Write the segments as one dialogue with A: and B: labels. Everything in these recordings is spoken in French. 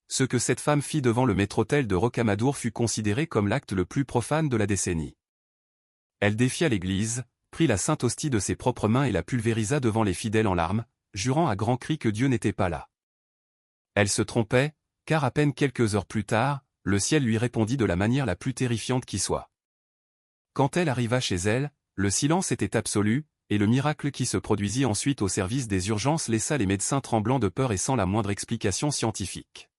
A: Ce que cette femme fit devant le maître-autel de Rocamadour fut considéré comme l'acte le plus profane de la décennie. Elle défia l'Église, prit la sainte hostie de ses propres mains et la pulvérisa devant les fidèles en larmes, jurant à grands cris que Dieu n'était pas là. Elle se trompait, car à peine quelques heures plus tard, le ciel lui répondit de la manière la plus terrifiante qui soit. Quand elle arriva chez elle, le silence était absolu, et le miracle qui se produisit ensuite au service des urgences laissa les médecins tremblants de peur et sans la moindre explication scientifique.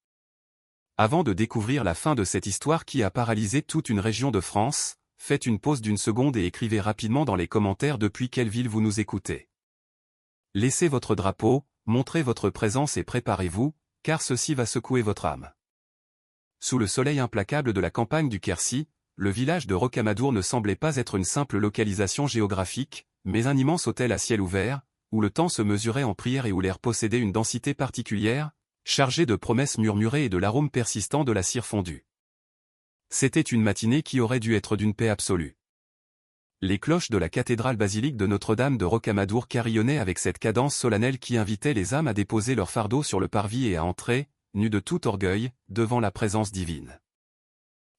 A: Avant de découvrir la fin de cette histoire qui a paralysé toute une région de France, faites une pause d'1 seconde et écrivez rapidement dans les commentaires depuis quelle ville vous nous écoutez. Laissez votre drapeau, montrez votre présence et préparez-vous, car ceci va secouer votre âme. Sous le soleil implacable de la campagne du Quercy, le village de Rocamadour ne semblait pas être une simple localisation géographique, mais un immense hôtel à ciel ouvert, où le temps se mesurait en prière et où l'air possédait une densité particulière, chargé de promesses murmurées et de l'arôme persistant de la cire fondue. C'était une matinée qui aurait dû être d'une paix absolue. Les cloches de la cathédrale basilique de Notre-Dame de Rocamadour carillonnaient avec cette cadence solennelle qui invitait les âmes à déposer leur fardeau sur le parvis et à entrer, nus de tout orgueil, devant la présence divine.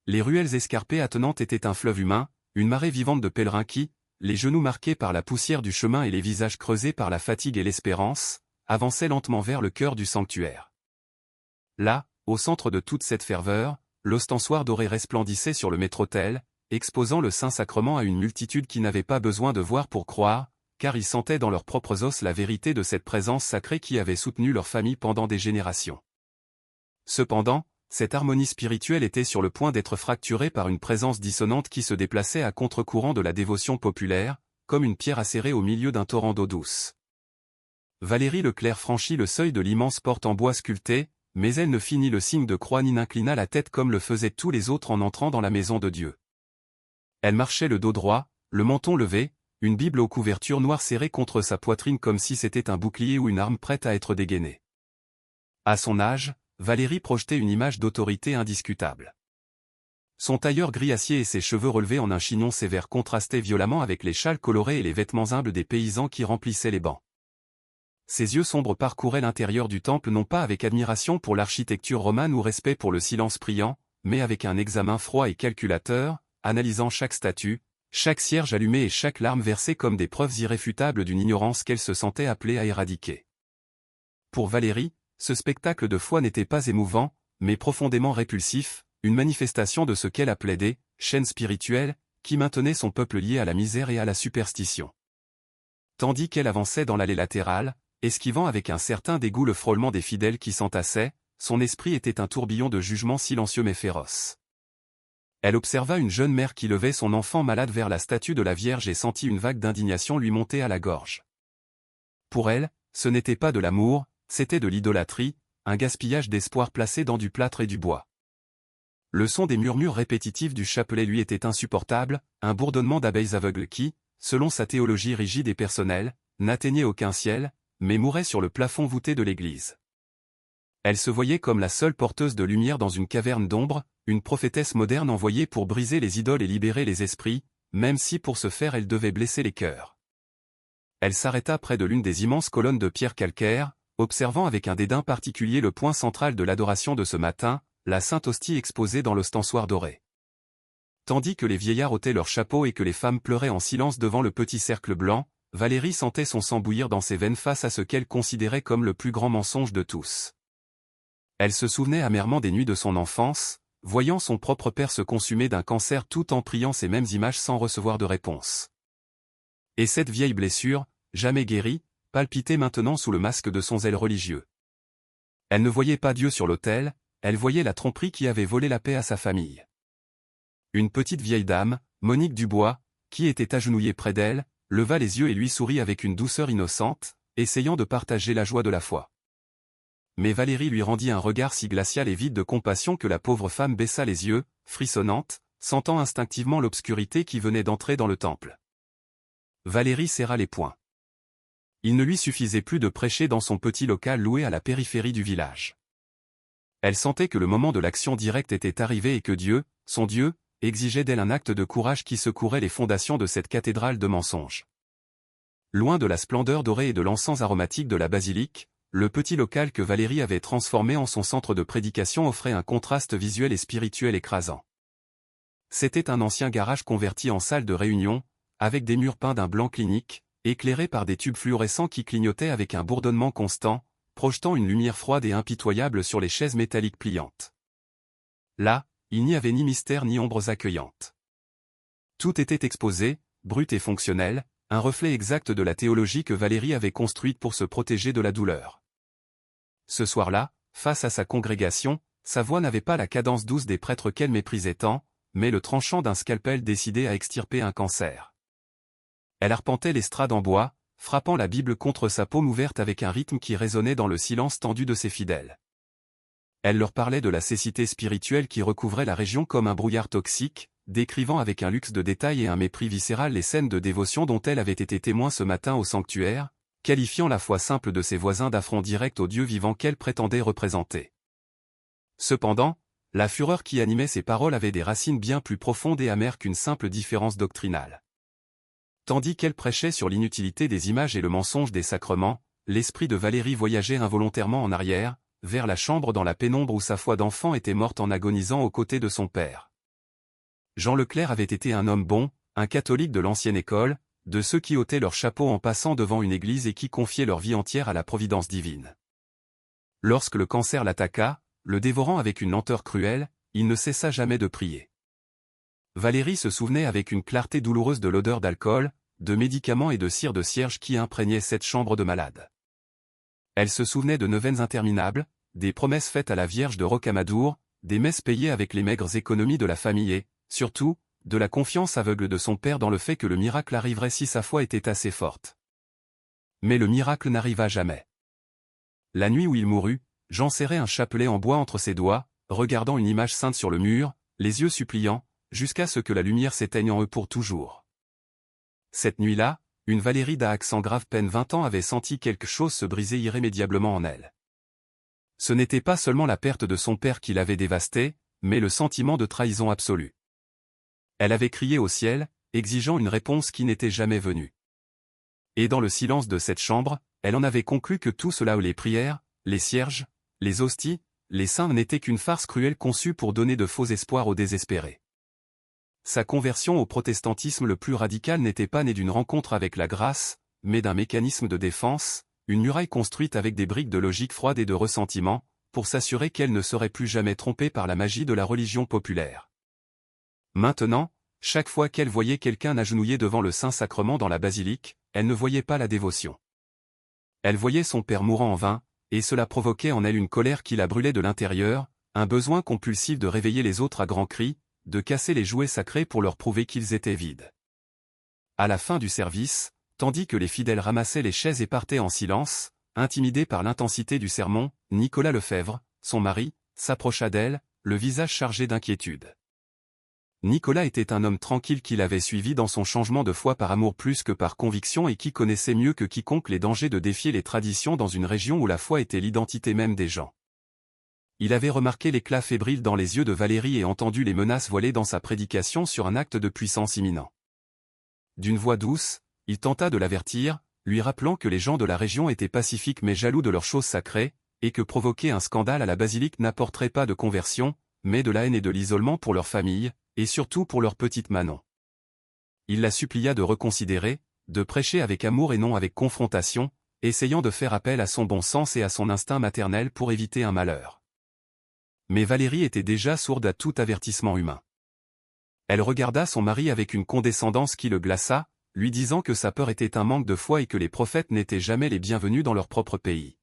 A: Les ruelles escarpées attenantes étaient un fleuve humain, une marée vivante de pèlerins qui, les genoux marqués par la poussière du chemin et les visages creusés par la fatigue et l'espérance, avançaient lentement vers le cœur du sanctuaire. Là, au centre de toute cette ferveur, l'ostensoir doré resplendissait sur le maître-autel, exposant le Saint-Sacrement à une multitude qui n'avait pas besoin de voir pour croire, car ils sentaient dans leurs propres os la vérité de cette présence sacrée qui avait soutenu leur famille pendant des générations. Cependant, cette harmonie spirituelle était sur le point d'être fracturée par une présence dissonante qui se déplaçait à contre-courant de la dévotion populaire, comme une pierre acérée au milieu d'un torrent d'eau douce. Valérie Leclerc franchit le seuil de l'immense porte en bois sculpté, mais elle ne fit ni le signe de croix ni n'inclina la tête comme le faisaient tous les autres en entrant dans la maison de Dieu. Elle marchait le dos droit, le menton levé, une Bible aux couvertures noires serrée contre sa poitrine comme si c'était un bouclier ou une arme prête à être dégainée. À son âge, Valérie projetait une image d'autorité indiscutable. Son tailleur gris acier et ses cheveux relevés en un chignon sévère contrastaient violemment avec les châles colorés et les vêtements humbles des paysans qui remplissaient les bancs. Ses yeux sombres parcouraient l'intérieur du temple non pas avec admiration pour l'architecture romane ou respect pour le silence priant, mais avec un examen froid et calculateur, analysant chaque statue, chaque cierge allumé et chaque larme versée comme des preuves irréfutables d'une ignorance qu'elle se sentait appelée à éradiquer. Pour Valérie, ce spectacle de foi n'était pas émouvant, mais profondément répulsif, une manifestation de ce qu'elle appelait des « chaînes spirituelles » qui maintenaient son peuple lié à la misère et à la superstition. Tandis qu'elle avançait dans l'allée latérale, esquivant avec un certain dégoût le frôlement des fidèles qui s'entassaient, son esprit était un tourbillon de jugements silencieux mais féroces. Elle observa une jeune mère qui levait son enfant malade vers la statue de la Vierge et sentit une vague d'indignation lui monter à la gorge. Pour elle, ce n'était pas de l'amour, c'était de l'idolâtrie, un gaspillage d'espoir placé dans du plâtre et du bois. Le son des murmures répétitifs du chapelet lui était insupportable, un bourdonnement d'abeilles aveugles qui, selon sa théologie rigide et personnelle, n'atteignait aucun ciel, mais mourait sur le plafond voûté de l'église. Elle se voyait comme la seule porteuse de lumière dans une caverne d'ombre, une prophétesse moderne envoyée pour briser les idoles et libérer les esprits, même si pour ce faire elle devait blesser les cœurs. Elle s'arrêta près de l'une des immenses colonnes de pierre calcaire, observant avec un dédain particulier le point central de l'adoration de ce matin, la Sainte Hostie exposée dans l'ostensoir doré. Tandis que les vieillards ôtaient leurs chapeaux et que les femmes pleuraient en silence devant le petit cercle blanc, Valérie sentait son sang bouillir dans ses veines face à ce qu'elle considérait comme le plus grand mensonge de tous. Elle se souvenait amèrement des nuits de son enfance, voyant son propre père se consumer d'un cancer tout en priant ces mêmes images sans recevoir de réponse. Et cette vieille blessure, jamais guérie, palpitait maintenant sous le masque de son zèle religieux. Elle ne voyait pas Dieu sur l'autel, elle voyait la tromperie qui avait volé la paix à sa famille. Une petite vieille dame, Monique Dubois, qui était agenouillée près d'elle, leva les yeux et lui sourit avec une douceur innocente, essayant de partager la joie de la foi. Mais Valérie lui rendit un regard si glacial et vide de compassion que la pauvre femme baissa les yeux, frissonnante, sentant instinctivement l'obscurité qui venait d'entrer dans le temple. Valérie serra les poings. Il ne lui suffisait plus de prêcher dans son petit local loué à la périphérie du village. Elle sentait que le moment de l'action directe était arrivé et que Dieu, son Dieu, exigeait d'elle un acte de courage qui secourait les fondations de cette cathédrale de mensonges. Loin de la splendeur dorée et de l'encens aromatique de la basilique, le petit local que Valérie avait transformé en son centre de prédication offrait un contraste visuel et spirituel écrasant. C'était un ancien garage converti en salle de réunion, avec des murs peints d'un blanc clinique, éclairés par des tubes fluorescents qui clignotaient avec un bourdonnement constant, projetant une lumière froide et impitoyable sur les chaises métalliques pliantes. Là, il n'y avait ni mystère ni ombres accueillantes. Tout était exposé, brut et fonctionnel, un reflet exact de la théologie que Valérie avait construite pour se protéger de la douleur. Ce soir-là, face à sa congrégation, sa voix n'avait pas la cadence douce des prêtres qu'elle méprisait tant, mais le tranchant d'un scalpel décidé à extirper un cancer. Elle arpentait l'estrade en bois, frappant la Bible contre sa paume ouverte avec un rythme qui résonnait dans le silence tendu de ses fidèles. Elle leur parlait de la cécité spirituelle qui recouvrait la région comme un brouillard toxique, décrivant avec un luxe de détails et un mépris viscéral les scènes de dévotion dont elle avait été témoin ce matin au sanctuaire, qualifiant la foi simple de ses voisins d'affront direct au Dieu vivant qu'elle prétendait représenter. Cependant, la fureur qui animait ses paroles avait des racines bien plus profondes et amères qu'une simple différence doctrinale. Tandis qu'elle prêchait sur l'inutilité des images et le mensonge des sacrements, l'esprit de Valérie voyageait involontairement en arrière, vers la chambre dans la pénombre où sa foi d'enfant était morte en agonisant aux côtés de son père. Jean Leclerc avait été un homme bon, un catholique de l'ancienne école, de ceux qui ôtaient leur chapeau en passant devant une église et qui confiaient leur vie entière à la providence divine. Lorsque le cancer l'attaqua, le dévorant avec une lenteur cruelle, il ne cessa jamais de prier. Valérie se souvenait avec une clarté douloureuse de l'odeur d'alcool, de médicaments et de cire de cierge qui imprégnaient cette chambre de malade. Elle se souvenait de neuvaines interminables, des promesses faites à la Vierge de Rocamadour, des messes payées avec les maigres économies de la famille et, surtout, de la confiance aveugle de son père dans le fait que le miracle arriverait si sa foi était assez forte. Mais le miracle n'arriva jamais. La nuit où il mourut, Jean serrait un chapelet en bois entre ses doigts, regardant une image sainte sur le mur, les yeux suppliants, jusqu'à ce que la lumière s'éteigne en eux pour toujours. Cette nuit-là, une Valérie d'Aac sans grave peine 20 ans avait senti quelque chose se briser irrémédiablement en elle. Ce n'était pas seulement la perte de son père qui l'avait dévastée, mais le sentiment de trahison absolue. Elle avait crié au ciel, exigeant une réponse qui n'était jamais venue. Et dans le silence de cette chambre, elle en avait conclu que tout cela les prières, les cierges, les hosties, les saints n'étaient qu'une farce cruelle conçue pour donner de faux espoirs aux désespérés. Sa conversion au protestantisme le plus radical n'était pas née d'une rencontre avec la grâce, mais d'un mécanisme de défense, une muraille construite avec des briques de logique froide et de ressentiment, pour s'assurer qu'elle ne serait plus jamais trompée par la magie de la religion populaire. Maintenant, chaque fois qu'elle voyait quelqu'un agenouillé devant le Saint-Sacrement dans la basilique, elle ne voyait pas la dévotion. Elle voyait son père mourant en vain, et cela provoquait en elle une colère qui la brûlait de l'intérieur, un besoin compulsif de réveiller les autres à grands cris, de casser les jouets sacrés pour leur prouver qu'ils étaient vides. À la fin du service, tandis que les fidèles ramassaient les chaises et partaient en silence, intimidés par l'intensité du sermon, Nicolas Lefebvre, son mari, s'approcha d'elle, le visage chargé d'inquiétude. Nicolas était un homme tranquille qui l'avait suivi dans son changement de foi par amour plus que par conviction et qui connaissait mieux que quiconque les dangers de défier les traditions dans une région où la foi était l'identité même des gens. Il avait remarqué l'éclat fébrile dans les yeux de Valérie et entendu les menaces voilées dans sa prédication sur un acte de puissance imminent. D'une voix douce, il tenta de l'avertir, lui rappelant que les gens de la région étaient pacifiques mais jaloux de leurs choses sacrées, et que provoquer un scandale à la basilique n'apporterait pas de conversion, mais de la haine et de l'isolement pour leur famille, et surtout pour leur petite Manon. Il la supplia de reconsidérer, de prêcher avec amour et non avec confrontation, essayant de faire appel à son bon sens et à son instinct maternel pour éviter un malheur. Mais Valérie était déjà sourde à tout avertissement humain. Elle regarda son mari avec une condescendance qui le glaça, lui disant que sa peur était un manque de foi et que les prophètes n'étaient jamais les bienvenus dans leur propre pays.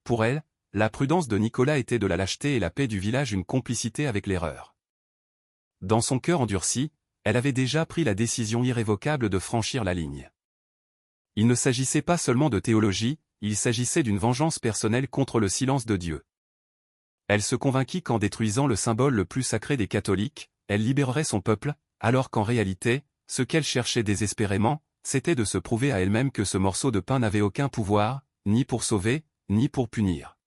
A: Pour elle, la prudence de Nicolas était de la lâcheté et la paix du village une complicité avec l'erreur. Dans son cœur endurci, elle avait déjà pris la décision irrévocable de franchir la ligne. Il ne s'agissait pas seulement de théologie, il s'agissait d'une vengeance personnelle contre le silence de Dieu. Elle se convainquit qu'en détruisant le symbole le plus sacré des catholiques, elle libérerait son peuple, alors qu'en réalité, ce qu'elle cherchait désespérément, c'était de se prouver à elle-même que ce morceau de pain n'avait aucun pouvoir, ni pour sauver, ni pour punir.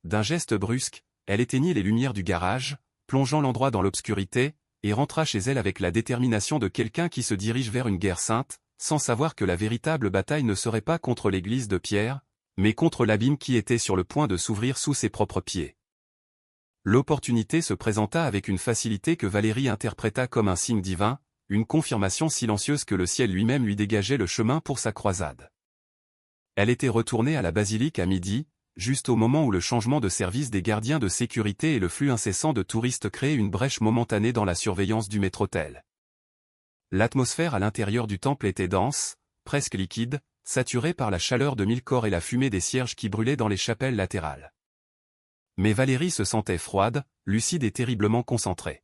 A: D'un geste brusque, elle éteignit les lumières du garage, plongeant l'endroit dans l'obscurité, et rentra chez elle avec la détermination de quelqu'un qui se dirige vers une guerre sainte, sans savoir que la véritable bataille ne serait pas contre l'église de Pierre, mais contre l'abîme qui était sur le point de s'ouvrir sous ses propres pieds. L'opportunité se présenta avec une facilité que Valérie interpréta comme un signe divin, une confirmation silencieuse que le ciel lui-même lui dégageait le chemin pour sa croisade. Elle était retournée à la basilique à midi, juste au moment où le changement de service des gardiens de sécurité et le flux incessant de touristes créaient une brèche momentanée dans la surveillance du maître-autel. L'atmosphère à l'intérieur du temple était dense, presque liquide, saturée par la chaleur de 1000 corps et la fumée des cierges qui brûlaient dans les chapelles latérales. Mais Valérie se sentait froide, lucide et terriblement concentrée.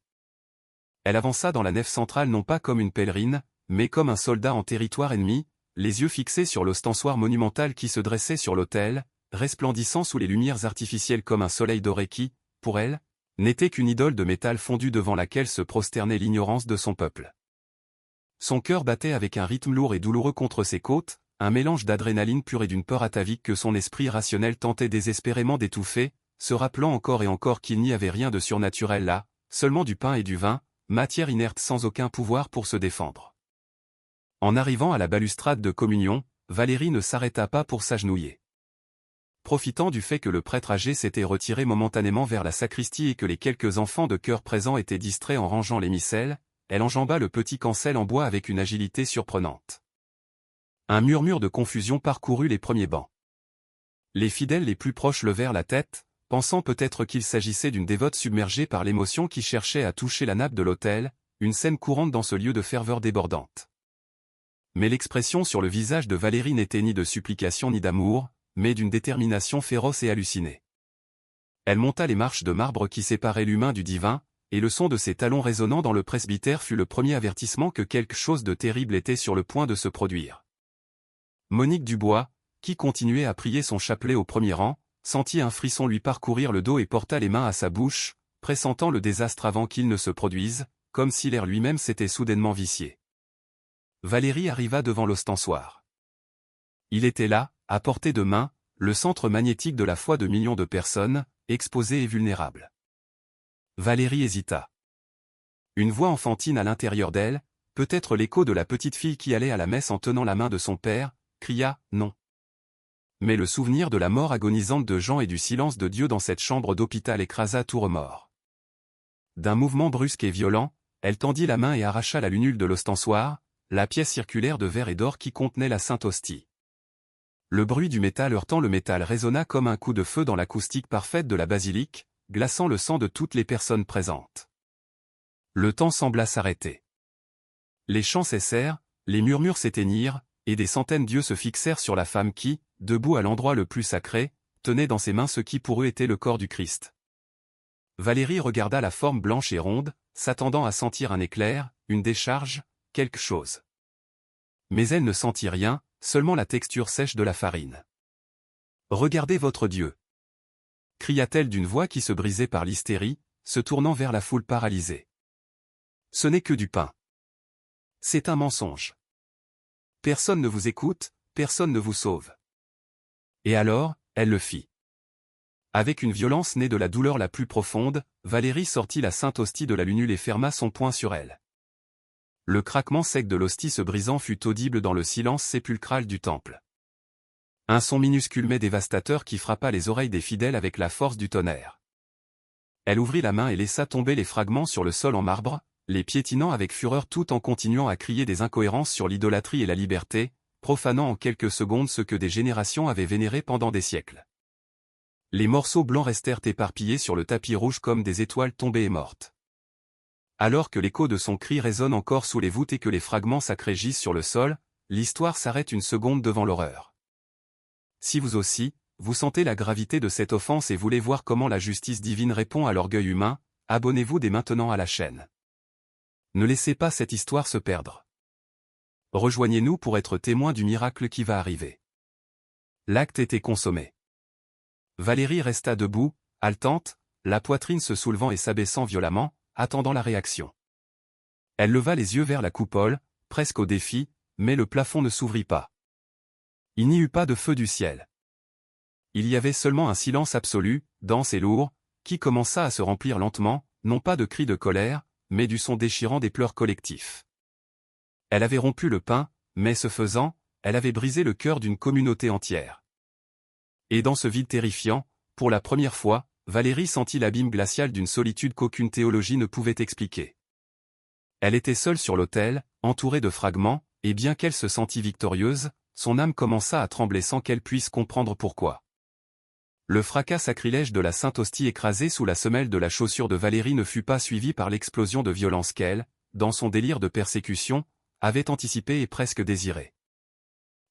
A: Elle avança dans la nef centrale non pas comme une pèlerine, mais comme un soldat en territoire ennemi, les yeux fixés sur l'ostensoir monumental qui se dressait sur l'autel, resplendissant sous les lumières artificielles comme un soleil doré qui, pour elle, n'était qu'une idole de métal fondu devant laquelle se prosternait l'ignorance de son peuple. Son cœur battait avec un rythme lourd et douloureux contre ses côtes, un mélange d'adrénaline pure et d'une peur atavique que son esprit rationnel tentait désespérément d'étouffer, se rappelant encore et encore qu'il n'y avait rien de surnaturel là, seulement du pain et du vin, matière inerte sans aucun pouvoir pour se défendre. En arrivant à la balustrade de communion, Valérie ne s'arrêta pas pour s'agenouiller. Profitant du fait que le prêtre âgé s'était retiré momentanément vers la sacristie et que les quelques enfants de chœur présents étaient distraits en rangeant les missels, elle enjamba le petit cancel en bois avec une agilité surprenante. Un murmure de confusion parcourut les premiers bancs. Les fidèles les plus proches levèrent la tête, pensant peut-être qu'il s'agissait d'une dévote submergée par l'émotion qui cherchait à toucher la nappe de l'autel, une scène courante dans ce lieu de ferveur débordante. Mais l'expression sur le visage de Valérie n'était ni de supplication ni d'amour, mais d'une détermination féroce et hallucinée. Elle monta les marches de marbre qui séparaient l'humain du divin, et le son de ses talons résonnant dans le presbytère fut le premier avertissement que quelque chose de terrible était sur le point de se produire. Monique Dubois, qui continuait à prier son chapelet au premier rang, sentit un frisson lui parcourir le dos et porta les mains à sa bouche, pressentant le désastre avant qu'il ne se produise, comme si l'air lui-même s'était soudainement vicié. Valérie arriva devant l'ostensoir. Il était là, à portée de main, le centre magnétique de la foi de millions de personnes, exposées et vulnérables. Valérie hésita. Une voix enfantine à l'intérieur d'elle, peut-être l'écho de la petite fille qui allait à la messe en tenant la main de son père, cria « Non ». Mais le souvenir de la mort agonisante de Jean et du silence de Dieu dans cette chambre d'hôpital écrasa tout remords. D'un mouvement brusque et violent, elle tendit la main et arracha la lunule de l'ostensoir, la pièce circulaire de verre et d'or qui contenait la sainte hostie. Le bruit du métal heurtant le métal résonna comme un coup de feu dans l'acoustique parfaite de la basilique, glaçant le sang de toutes les personnes présentes. Le temps sembla s'arrêter. Les chants cessèrent, les murmures s'éteignirent, et des centaines d'yeux se fixèrent sur la femme qui, debout à l'endroit le plus sacré, tenait dans ses mains ce qui pour eux était le corps du Christ. Valérie regarda la forme blanche et ronde, s'attendant à sentir un éclair, une décharge, quelque chose. Mais elle ne sentit rien, seulement la texture sèche de la farine. « Regardez votre Dieu !» cria-t-elle d'une voix qui se brisait par l'hystérie, se tournant vers la foule paralysée. « Ce n'est que du pain. C'est un mensonge. Personne ne vous écoute, personne ne vous sauve. » Et alors, elle le fit. Avec une violence née de la douleur la plus profonde, Valérie sortit la sainte hostie de la lunule et ferma son poing sur elle. Le craquement sec de l'hostie se brisant fut audible dans le silence sépulcral du temple. Un son minuscule mais dévastateur qui frappa les oreilles des fidèles avec la force du tonnerre. Elle ouvrit la main et laissa tomber les fragments sur le sol en marbre, les piétinant avec fureur tout en continuant à crier des incohérences sur l'idolâtrie et la liberté, profanant en quelques secondes ce que des générations avaient vénéré pendant des siècles. Les morceaux blancs restèrent éparpillés sur le tapis rouge comme des étoiles tombées et mortes. Alors que l'écho de son cri résonne encore sous les voûtes et que les fragments sacrés gisent sur le sol, l'histoire s'arrête une seconde devant l'horreur. Si vous aussi, vous sentez la gravité de cette offense et voulez voir comment la justice divine répond à l'orgueil humain, abonnez-vous dès maintenant à la chaîne. Ne laissez pas cette histoire se perdre. Rejoignez-nous pour être témoin du miracle qui va arriver. L'acte était consommé. Valérie resta debout, haletante, la poitrine se soulevant et s'abaissant violemment, attendant la réaction. Elle leva les yeux vers la coupole, presque au défi, mais le plafond ne s'ouvrit pas. Il n'y eut pas de feu du ciel. Il y avait seulement un silence absolu, dense et lourd, qui commença à se remplir lentement, non pas de cris de colère, mais du son déchirant des pleurs collectifs. Elle avait rompu le pain, mais ce faisant, elle avait brisé le cœur d'une communauté entière. Et dans ce vide terrifiant, pour la première fois, Valérie sentit l'abîme glacial d'une solitude qu'aucune théologie ne pouvait expliquer. Elle était seule sur l'autel, entourée de fragments, et bien qu'elle se sentît victorieuse, son âme commença à trembler sans qu'elle puisse comprendre pourquoi. Le fracas sacrilège de la sainte hostie écrasée sous la semelle de la chaussure de Valérie ne fut pas suivi par l'explosion de violence qu'elle, dans son délire de persécution, avait anticipé et presque désiré.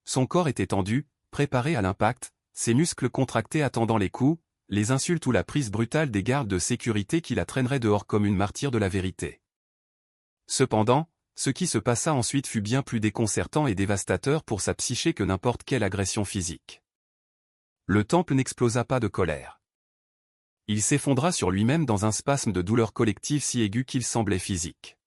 A: Son corps était tendu, préparé à l'impact, ses muscles contractés attendant les coups, les insultes ou la prise brutale des gardes de sécurité qui la traîneraient dehors comme une martyre de la vérité. Cependant, ce qui se passa ensuite fut bien plus déconcertant et dévastateur pour sa psyché que n'importe quelle agression physique. Le temple n'explosa pas de colère. Il s'effondra sur lui-même dans un spasme de douleur collective si aigu qu'il semblait physique.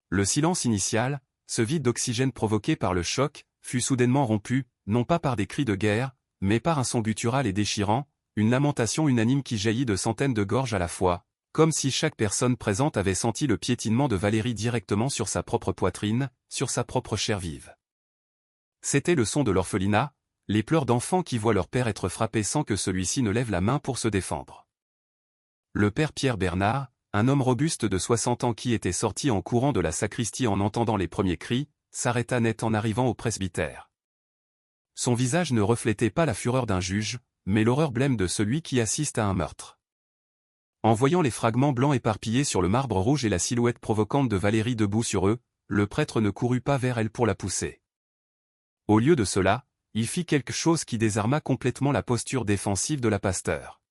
A: Le silence initial, ce vide d'oxygène provoqué par le choc, fut soudainement rompu, non pas par des cris de guerre, mais par un son guttural et déchirant, une lamentation unanime qui jaillit de centaines de gorges à la fois, comme si chaque personne présente avait senti le piétinement de Valérie directement sur sa propre poitrine, sur sa propre chair vive. C'était le son de l'orphelinat, les pleurs d'enfants qui voient leur père être frappé sans que celui-ci ne lève la main pour se défendre. Le père Pierre Bernard, un homme robuste de 60 ans qui était sorti en courant de la sacristie en entendant les premiers cris, s'arrêta net en arrivant au presbytère. Son visage ne reflétait pas la fureur d'un juge, mais l'horreur blême de celui qui assiste à un meurtre. En voyant les fragments blancs éparpillés sur le marbre rouge et la silhouette provocante de Valérie debout sur eux, le prêtre ne courut pas vers elle pour la pousser. Au lieu de cela, il fit quelque chose qui désarma complètement la posture défensive de la pasteur.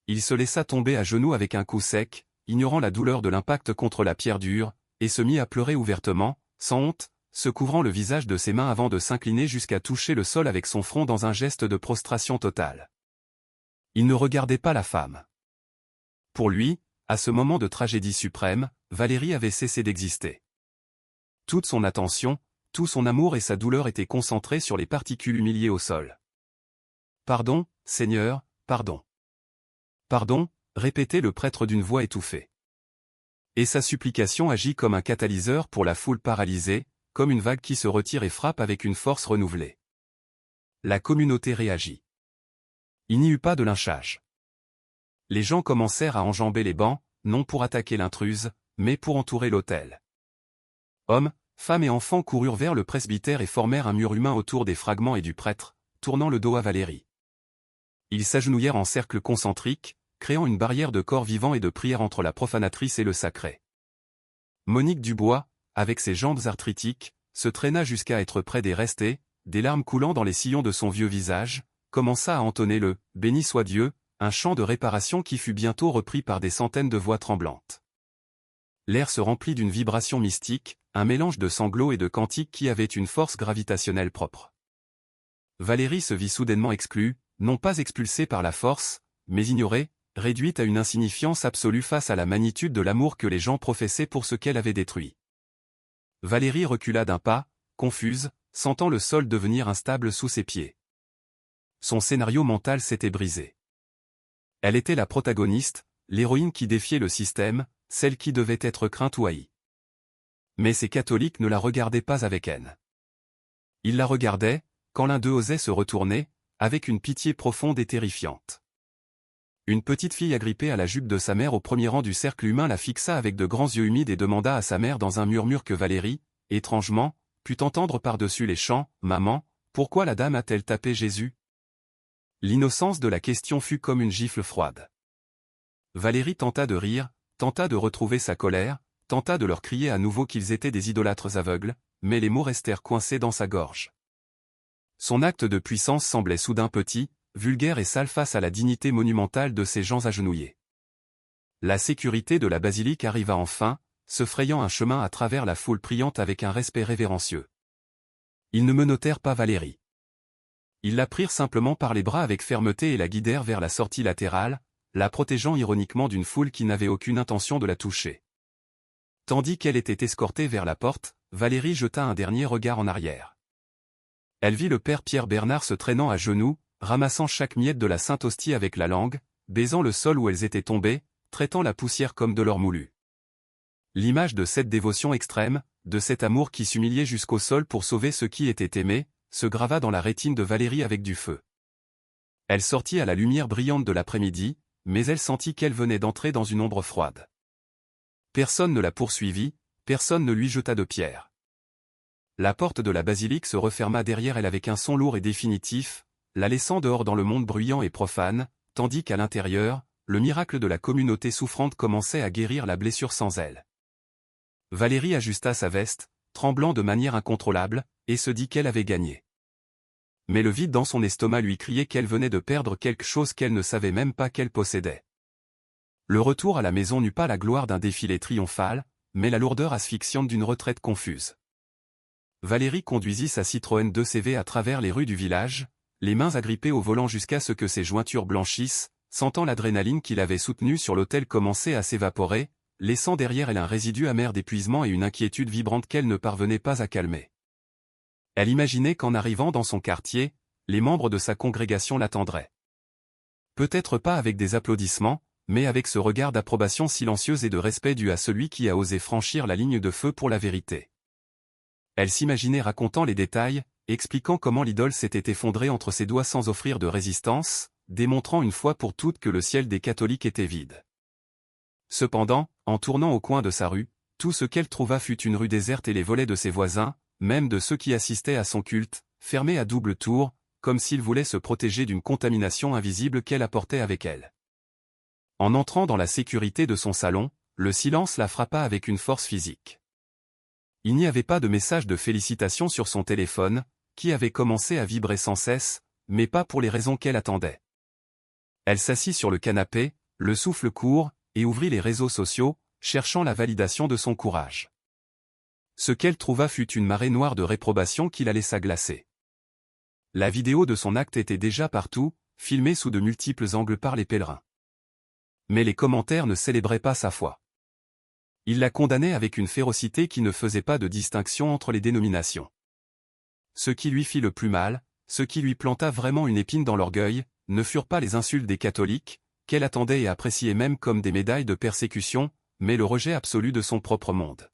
A: Il se laissa tomber à genoux avec un coup sec, ignorant la douleur de l'impact contre la pierre dure, et se mit à pleurer ouvertement, sans honte, se couvrant le visage de ses mains avant de s'incliner jusqu'à toucher le sol avec son front dans un geste de prostration totale. Il ne regardait pas la femme. Pour lui, à ce moment de tragédie suprême, Valérie avait cessé d'exister. Toute son attention, tout son amour et sa douleur étaient concentrés sur les particules humiliées au sol. « Pardon, Seigneur, pardon. Pardon » répétait le prêtre d'une voix étouffée. Et sa supplication agit comme un catalyseur pour la foule paralysée, comme une vague qui se retire et frappe avec une force renouvelée. La communauté réagit. Il n'y eut pas de lynchage. Les gens commencèrent à enjamber les bancs, non pour attaquer l'intruse, mais pour entourer l'autel. Hommes, femmes et enfants coururent vers le presbytère et formèrent un mur humain autour des fragments et du prêtre, tournant le dos à Valérie. Ils s'agenouillèrent en cercle concentrique, créant une barrière de corps vivants et de prière entre la profanatrice et le sacré. Monique Dubois, avec ses jambes arthritiques, se traîna jusqu'à être près des restes et, des larmes coulant dans les sillons de son vieux visage, commença à entonner le « Béni soit Dieu », un chant de réparation qui fut bientôt repris par des centaines de voix tremblantes. L'air se remplit d'une vibration mystique, un mélange de sanglots et de cantiques qui avait une force gravitationnelle propre. Valérie se vit soudainement exclue, non pas expulsée par la force, mais ignorée, réduite à une insignifiance absolue face à la magnitude de l'amour que les gens professaient pour ce qu'elle avait détruit. Valérie recula d'un pas, confuse, sentant le sol devenir instable sous ses pieds. Son scénario mental s'était brisé. Elle était la protagoniste, l'héroïne qui défiait le système, celle qui devait être crainte ou haïe. Mais ces catholiques ne la regardaient pas avec haine. Ils la regardaient, quand l'un d'eux osait se retourner, avec une pitié profonde et terrifiante. Une petite fille agrippée à la jupe de sa mère au premier rang du cercle humain la fixa avec de grands yeux humides et demanda à sa mère dans un murmure que Valérie, étrangement, put entendre par-dessus les chants « Maman, pourquoi la dame a-t-elle tapé Jésus ?» L'innocence de la question fut comme une gifle froide. Valérie tenta de rire, tenta de retrouver sa colère, tenta de leur crier à nouveau qu'ils étaient des idolâtres aveugles, mais les mots restèrent coincés dans sa gorge. Son acte de puissance semblait soudain petit, vulgaire et sale face à la dignité monumentale de ces gens agenouillés. La sécurité de la basilique arriva enfin, se frayant un chemin à travers la foule priante avec un respect révérencieux. Ils ne menottèrent pas Valérie. Ils la prirent simplement par les bras avec fermeté et la guidèrent vers la sortie latérale, la protégeant ironiquement d'une foule qui n'avait aucune intention de la toucher. Tandis qu'elle était escortée vers la porte, Valérie jeta un dernier regard en arrière. Elle vit le père Pierre Bernard se traînant à genoux, ramassant chaque miette de la sainte hostie avec la langue, baisant le sol où elles étaient tombées, traitant la poussière comme de l'or moulu. L'image de cette dévotion extrême, de cet amour qui s'humiliait jusqu'au sol pour sauver ceux qui étaient aimés, se grava dans la rétine de Valérie avec du feu. Elle sortit à la lumière brillante de l'après-midi, mais elle sentit qu'elle venait d'entrer dans une ombre froide. Personne ne la poursuivit, personne ne lui jeta de pierre. La porte de la basilique se referma derrière elle avec un son lourd et définitif, la laissant dehors dans le monde bruyant et profane, tandis qu'à l'intérieur, le miracle de la communauté souffrante commençait à guérir la blessure sans elle. Valérie ajusta sa veste, tremblant de manière incontrôlable, et se dit qu'elle avait gagné. Mais le vide dans son estomac lui criait qu'elle venait de perdre quelque chose qu'elle ne savait même pas qu'elle possédait. Le retour à la maison n'eut pas la gloire d'un défilé triomphal, mais la lourdeur asphyxiante d'une retraite confuse. Valérie conduisit sa Citroën 2CV à travers les rues du village, les mains agrippées au volant jusqu'à ce que ses jointures blanchissent, sentant l'adrénaline qui l'avait soutenue sur l'autel commencer à s'évaporer, laissant derrière elle un résidu amer d'épuisement et une inquiétude vibrante qu'elle ne parvenait pas à calmer. Elle imaginait qu'en arrivant dans son quartier, les membres de sa congrégation l'attendraient. Peut-être pas avec des applaudissements, mais avec ce regard d'approbation silencieuse et de respect dû à celui qui a osé franchir la ligne de feu pour la vérité. Elle s'imaginait racontant les détails, expliquant comment l'idole s'était effondrée entre ses doigts sans offrir de résistance, démontrant une fois pour toutes que le ciel des catholiques était vide. Cependant, en tournant au coin de sa rue, tout ce qu'elle trouva fut une rue déserte et les volets de ses voisins, même de ceux qui assistaient à son culte, fermés à double tour, comme s'ils voulaient se protéger d'une contamination invisible qu'elle apportait avec elle. En entrant dans la sécurité de son salon, le silence la frappa avec une force physique. Il n'y avait pas de message de félicitations sur son téléphone, qui avait commencé à vibrer sans cesse, mais pas pour les raisons qu'elle attendait. Elle s'assit sur le canapé, le souffle court, et ouvrit les réseaux sociaux, cherchant la validation de son courage. Ce qu'elle trouva fut une marée noire de réprobation qui la laissa glacer. La vidéo de son acte était déjà partout, filmée sous de multiples angles par les pèlerins. Mais les commentaires ne célébraient pas sa foi. Ils la condamnaient avec une férocité qui ne faisait pas de distinction entre les dénominations. Ce qui lui fit le plus mal, ce qui lui planta vraiment une épine dans l'orgueil, ne furent pas les insultes des catholiques, qu'elle attendait et appréciait même comme des médailles de persécution, mais le rejet absolu de son propre monde.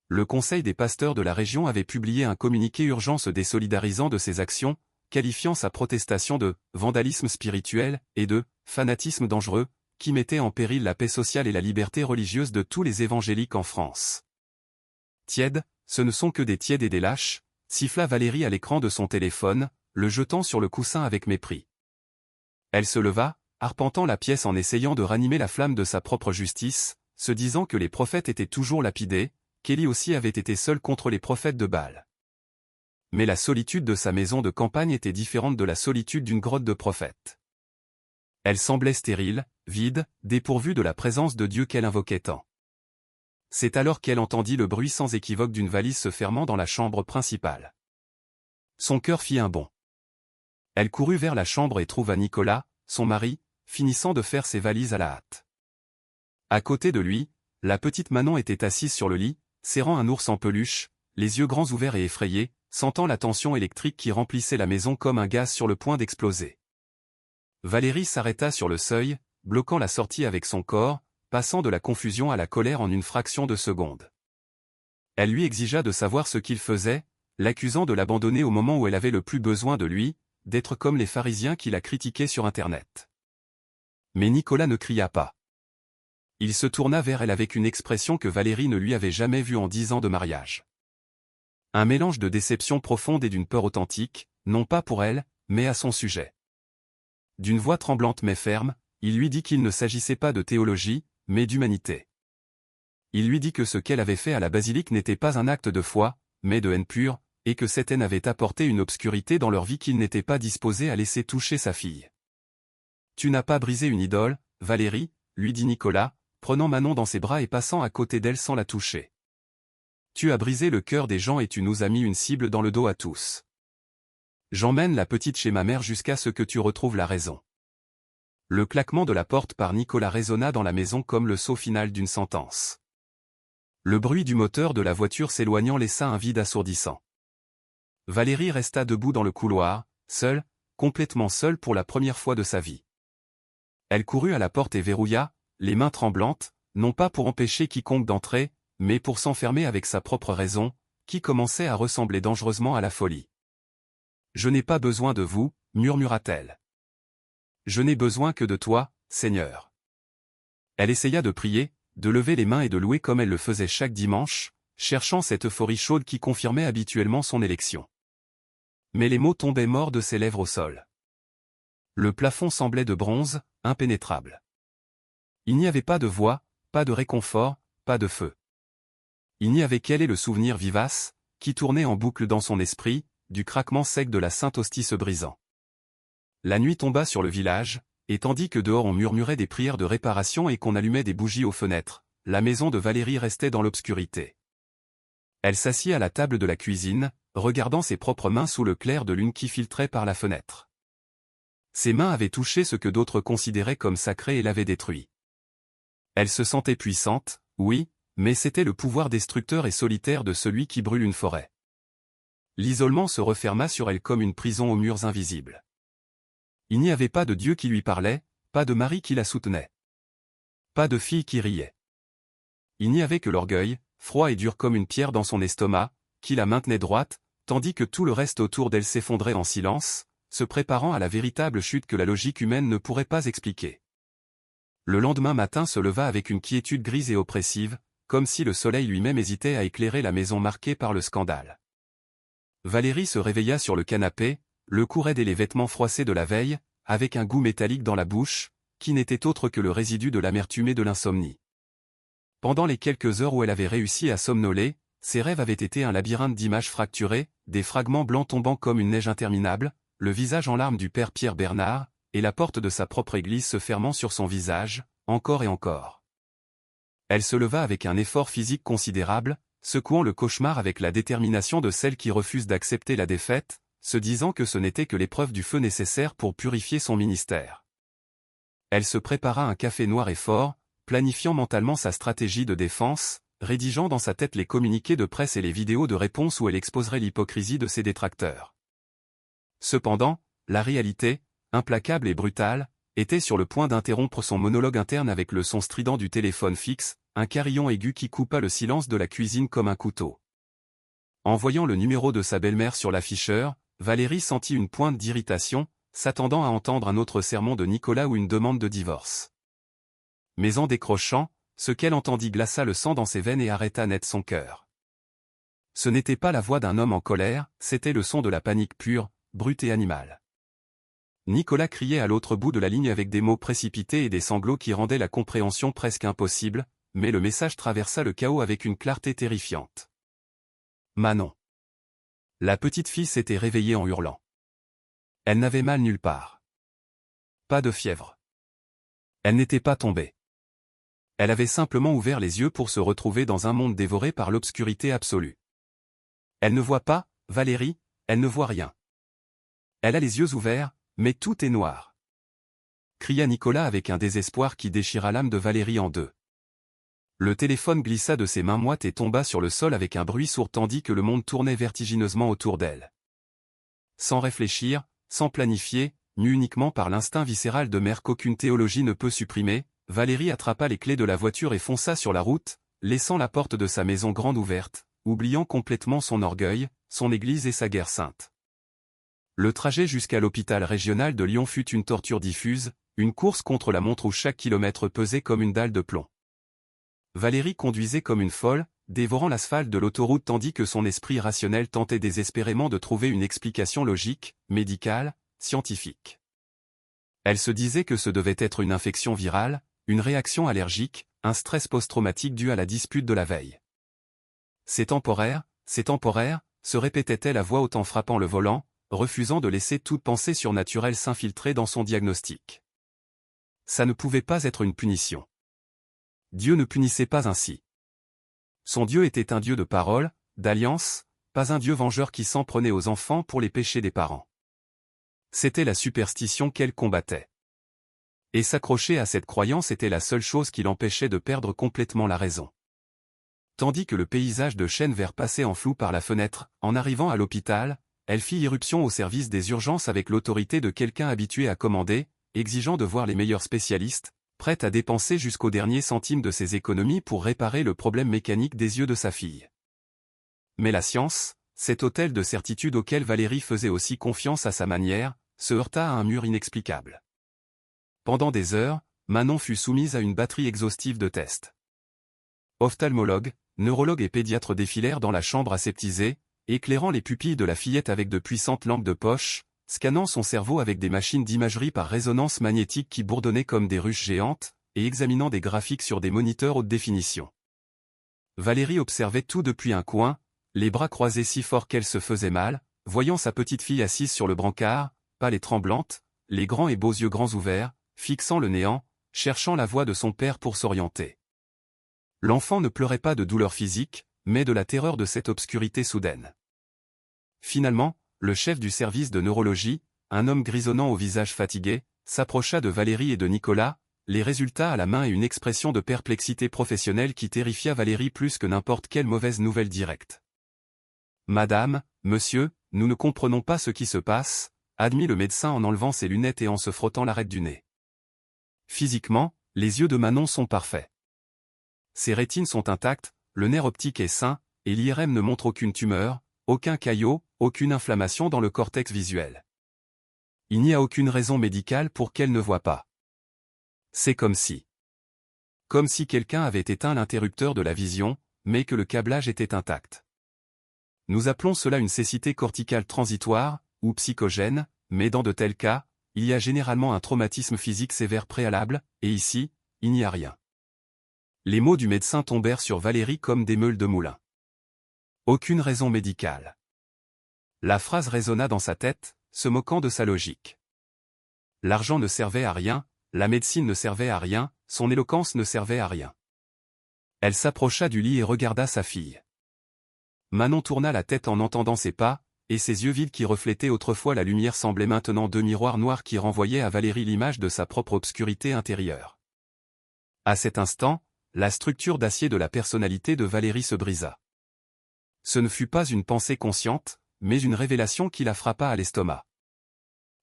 A: Le Conseil des pasteurs de la région avait publié un communiqué urgent se désolidarisant de ses actions, qualifiant sa protestation de « vandalisme spirituel » et de « fanatisme dangereux », qui mettait en péril la paix sociale et la liberté religieuse de tous les évangéliques en France. Tiède, ce ne sont que des tièdes et des lâches, siffla Valérie à l'écran de son téléphone, le jetant sur le coussin avec mépris. Elle se leva, arpentant la pièce en essayant de ranimer la flamme de sa propre justice, se disant que les prophètes étaient toujours lapidés, qu'Élie aussi avait été seul contre les prophètes de Baal. Mais la solitude de sa maison de campagne était différente de la solitude d'une grotte de prophètes. Elle semblait stérile, vide, dépourvue de la présence de Dieu qu'elle invoquait tant. C'est alors qu'elle entendit le bruit sans équivoque d'une valise se fermant dans la chambre principale. Son cœur fit un bond. Elle courut vers la chambre et trouva Nicolas, son mari, finissant de faire ses valises à la hâte. À côté de lui, la petite Manon était assise sur le lit, serrant un ours en peluche, les yeux grands ouverts et effrayés, sentant la tension électrique qui remplissait la maison comme un gaz sur le point d'exploser. Valérie s'arrêta sur le seuil, bloquant la sortie avec son corps, passant de la confusion à la colère en une fraction de seconde. Elle lui exigea de savoir ce qu'il faisait, l'accusant de l'abandonner au moment où elle avait le plus besoin de lui, d'être comme les pharisiens qui la critiquaient sur Internet. Mais Nicolas ne cria pas. Il se tourna vers elle avec une expression que Valérie ne lui avait jamais vue en 10 ans de mariage. Un mélange de déception profonde et d'une peur authentique, non pas pour elle, mais à son sujet. D'une voix tremblante mais ferme, il lui dit qu'il ne s'agissait pas de théologie, mais d'humanité. Il lui dit que ce qu'elle avait fait à la basilique n'était pas un acte de foi, mais de haine pure, et que cette haine avait apporté une obscurité dans leur vie qu'il n'était pas disposé à laisser toucher sa fille. « Tu n'as pas brisé une idole, Valérie » lui dit Nicolas, prenant Manon dans ses bras et passant à côté d'elle sans la toucher. « Tu as brisé le cœur des gens et tu nous as mis une cible dans le dos à tous. J'emmène la petite chez ma mère jusqu'à ce que tu retrouves la raison. » Le claquement de la porte par Nicolas résonna dans la maison comme le sceau final d'une sentence. Le bruit du moteur de la voiture s'éloignant laissa un vide assourdissant. Valérie resta debout dans le couloir, seule, complètement seule pour la première fois de sa vie. Elle courut à la porte et verrouilla, les mains tremblantes, non pas pour empêcher quiconque d'entrer, mais pour s'enfermer avec sa propre raison, qui commençait à ressembler dangereusement à la folie. « Je n'ai pas besoin de vous » murmura-t-elle. Je n'ai besoin que de toi, Seigneur. Elle essaya de prier, de lever les mains et de louer comme elle le faisait chaque dimanche, cherchant cette euphorie chaude qui confirmait habituellement son élection. Mais les mots tombaient morts de ses lèvres au sol. Le plafond semblait de bronze, impénétrable. Il n'y avait pas de voix, pas de réconfort, pas de feu. Il n'y avait qu'elle et le souvenir vivace, qui tournait en boucle dans son esprit, du craquement sec de la sainte hostie se brisant. La nuit tomba sur le village, et tandis que dehors on murmurait des prières de réparation et qu'on allumait des bougies aux fenêtres, la maison de Valérie restait dans l'obscurité. Elle s'assit à la table de la cuisine, regardant ses propres mains sous le clair de lune qui filtrait par la fenêtre. Ses mains avaient touché ce que d'autres considéraient comme sacré et l'avaient détruit. Elle se sentait puissante, oui, mais c'était le pouvoir destructeur et solitaire de celui qui brûle une forêt. L'isolement se referma sur elle comme une prison aux murs invisibles. Il n'y avait pas de Dieu qui lui parlait, pas de mari qui la soutenait. Pas de fille qui riait. Il n'y avait que l'orgueil, froid et dur comme une pierre dans son estomac, qui la maintenait droite, tandis que tout le reste autour d'elle s'effondrait en silence, se préparant à la véritable chute que la logique humaine ne pourrait pas expliquer. Le lendemain matin se leva avec une quiétude grise et oppressive, comme si le soleil lui-même hésitait à éclairer la maison marquée par le scandale. Valérie se réveilla sur le canapé, le cou raide et les vêtements froissés de la veille, avec un goût métallique dans la bouche, qui n'était autre que le résidu de l'amertume et de l'insomnie. Pendant les quelques heures où elle avait réussi à somnoler, ses rêves avaient été un labyrinthe d'images fracturées, des fragments blancs tombant comme une neige interminable, le visage en larmes du père Pierre Bernard, et la porte de sa propre église se fermant sur son visage, encore et encore. Elle se leva avec un effort physique considérable, secouant le cauchemar avec la détermination de celle qui refuse d'accepter la défaite, se disant que ce n'était que l'épreuve du feu nécessaire pour purifier son ministère. Elle se prépara un café noir et fort, planifiant mentalement sa stratégie de défense, rédigeant dans sa tête les communiqués de presse et les vidéos de réponse où elle exposerait l'hypocrisie de ses détracteurs. Cependant, la réalité, implacable et brutale, était sur le point d'interrompre son monologue interne avec le son strident du téléphone fixe, un carillon aigu qui coupa le silence de la cuisine comme un couteau. En voyant le numéro de sa belle-mère sur l'afficheur, Valérie sentit une pointe d'irritation, s'attendant à entendre un autre sermon de Nicolas ou une demande de divorce. Mais en décrochant, ce qu'elle entendit glaça le sang dans ses veines et arrêta net son cœur. Ce n'était pas la voix d'un homme en colère, c'était le son de la panique pure, brute et animale. Nicolas criait à l'autre bout de la ligne avec des mots précipités et des sanglots qui rendaient la compréhension presque impossible, mais le message traversa le chaos avec une clarté terrifiante. Manon. La petite fille s'était réveillée en hurlant. Elle n'avait mal nulle part. Pas de fièvre. Elle n'était pas tombée. Elle avait simplement ouvert les yeux pour se retrouver dans un monde dévoré par l'obscurité absolue. Elle ne voit pas, Valérie, elle ne voit rien. Elle a les yeux ouverts, mais tout est noir. Cria Nicolas avec un désespoir qui déchira l'âme de Valérie en deux. Le téléphone glissa de ses mains moites et tomba sur le sol avec un bruit sourd tandis que le monde tournait vertigineusement autour d'elle. Sans réfléchir, sans planifier, mue uniquement par l'instinct viscéral de mère qu'aucune théologie ne peut supprimer, Valérie attrapa les clés de la voiture et fonça sur la route, laissant la porte de sa maison grande ouverte, oubliant complètement son orgueil, son église et sa guerre sainte. Le trajet jusqu'à l'hôpital régional de Lyon fut une torture diffuse, une course contre la montre où chaque kilomètre pesait comme une dalle de plomb. Valérie conduisait comme une folle, dévorant l'asphalte de l'autoroute tandis que son esprit rationnel tentait désespérément de trouver une explication logique, médicale, scientifique. Elle se disait que ce devait être une infection virale, une réaction allergique, un stress post-traumatique dû à la dispute de la veille. C'est temporaire, se répétait-elle à voix haute en frappant le volant, refusant de laisser toute pensée surnaturelle s'infiltrer dans son diagnostic. Ça ne pouvait pas être une punition. Dieu ne punissait pas ainsi. Son Dieu était un Dieu de parole, d'alliance, pas un Dieu vengeur qui s'en prenait aux enfants pour les péchés des parents. C'était la superstition qu'elle combattait. Et s'accrocher à cette croyance était la seule chose qui l'empêchait de perdre complètement la raison. Tandis que le paysage de chêne vert passait en flou par la fenêtre, en arrivant à l'hôpital, elle fit irruption au service des urgences avec l'autorité de quelqu'un habitué à commander, exigeant de voir les meilleurs spécialistes, prête à dépenser jusqu'au dernier centime de ses économies pour réparer le problème mécanique des yeux de sa fille. Mais la science, cet autel de certitude auquel Valérie faisait aussi confiance à sa manière, se heurta à un mur inexplicable. Pendant des heures, Manon fut soumise à une batterie exhaustive de tests. Ophtalmologues, neurologues et pédiatres défilèrent dans la chambre aseptisée, éclairant les pupilles de la fillette avec de puissantes lampes de poche, scannant son cerveau avec des machines d'imagerie par résonance magnétique qui bourdonnaient comme des ruches géantes, et examinant des graphiques sur des moniteurs haute définition. Valérie observait tout depuis un coin, les bras croisés si fort qu'elle se faisait mal, voyant sa petite fille assise sur le brancard, pâle et tremblante, les grands et beaux yeux grands ouverts, fixant le néant, cherchant la voix de son père pour s'orienter. L'enfant ne pleurait pas de douleur physique, mais de la terreur de cette obscurité soudaine. Finalement, le chef du service de neurologie, un homme grisonnant au visage fatigué, s'approcha de Valérie et de Nicolas, les résultats à la main et une expression de perplexité professionnelle qui terrifia Valérie plus que n'importe quelle mauvaise nouvelle directe. « Madame, monsieur, nous ne comprenons pas ce qui se passe », admit le médecin en enlevant ses lunettes et en se frottant l'arête du nez. Physiquement, les yeux de Manon sont parfaits. Ses rétines sont intactes, le nerf optique est sain, et l'IRM ne montre aucune tumeur, aucun caillot, aucune inflammation dans le cortex visuel. Il n'y a aucune raison médicale pour qu'elle ne voie pas. C'est comme si quelqu'un avait éteint l'interrupteur de la vision, mais que le câblage était intact. Nous appelons cela une cécité corticale transitoire, ou psychogène, mais dans de tels cas, il y a généralement un traumatisme physique sévère préalable, et ici, il n'y a rien. Les mots du médecin tombèrent sur Valérie comme des meules de moulin. Aucune raison médicale. La phrase résonna dans sa tête, se moquant de sa logique. L'argent ne servait à rien, la médecine ne servait à rien, son éloquence ne servait à rien. Elle s'approcha du lit et regarda sa fille. Manon tourna la tête en entendant ses pas, et ses yeux vides qui reflétaient autrefois la lumière semblaient maintenant deux miroirs noirs qui renvoyaient à Valérie l'image de sa propre obscurité intérieure. À cet instant, la structure d'acier de la personnalité de Valérie se brisa. Ce ne fut pas une pensée consciente, mais une révélation qui la frappa à l'estomac.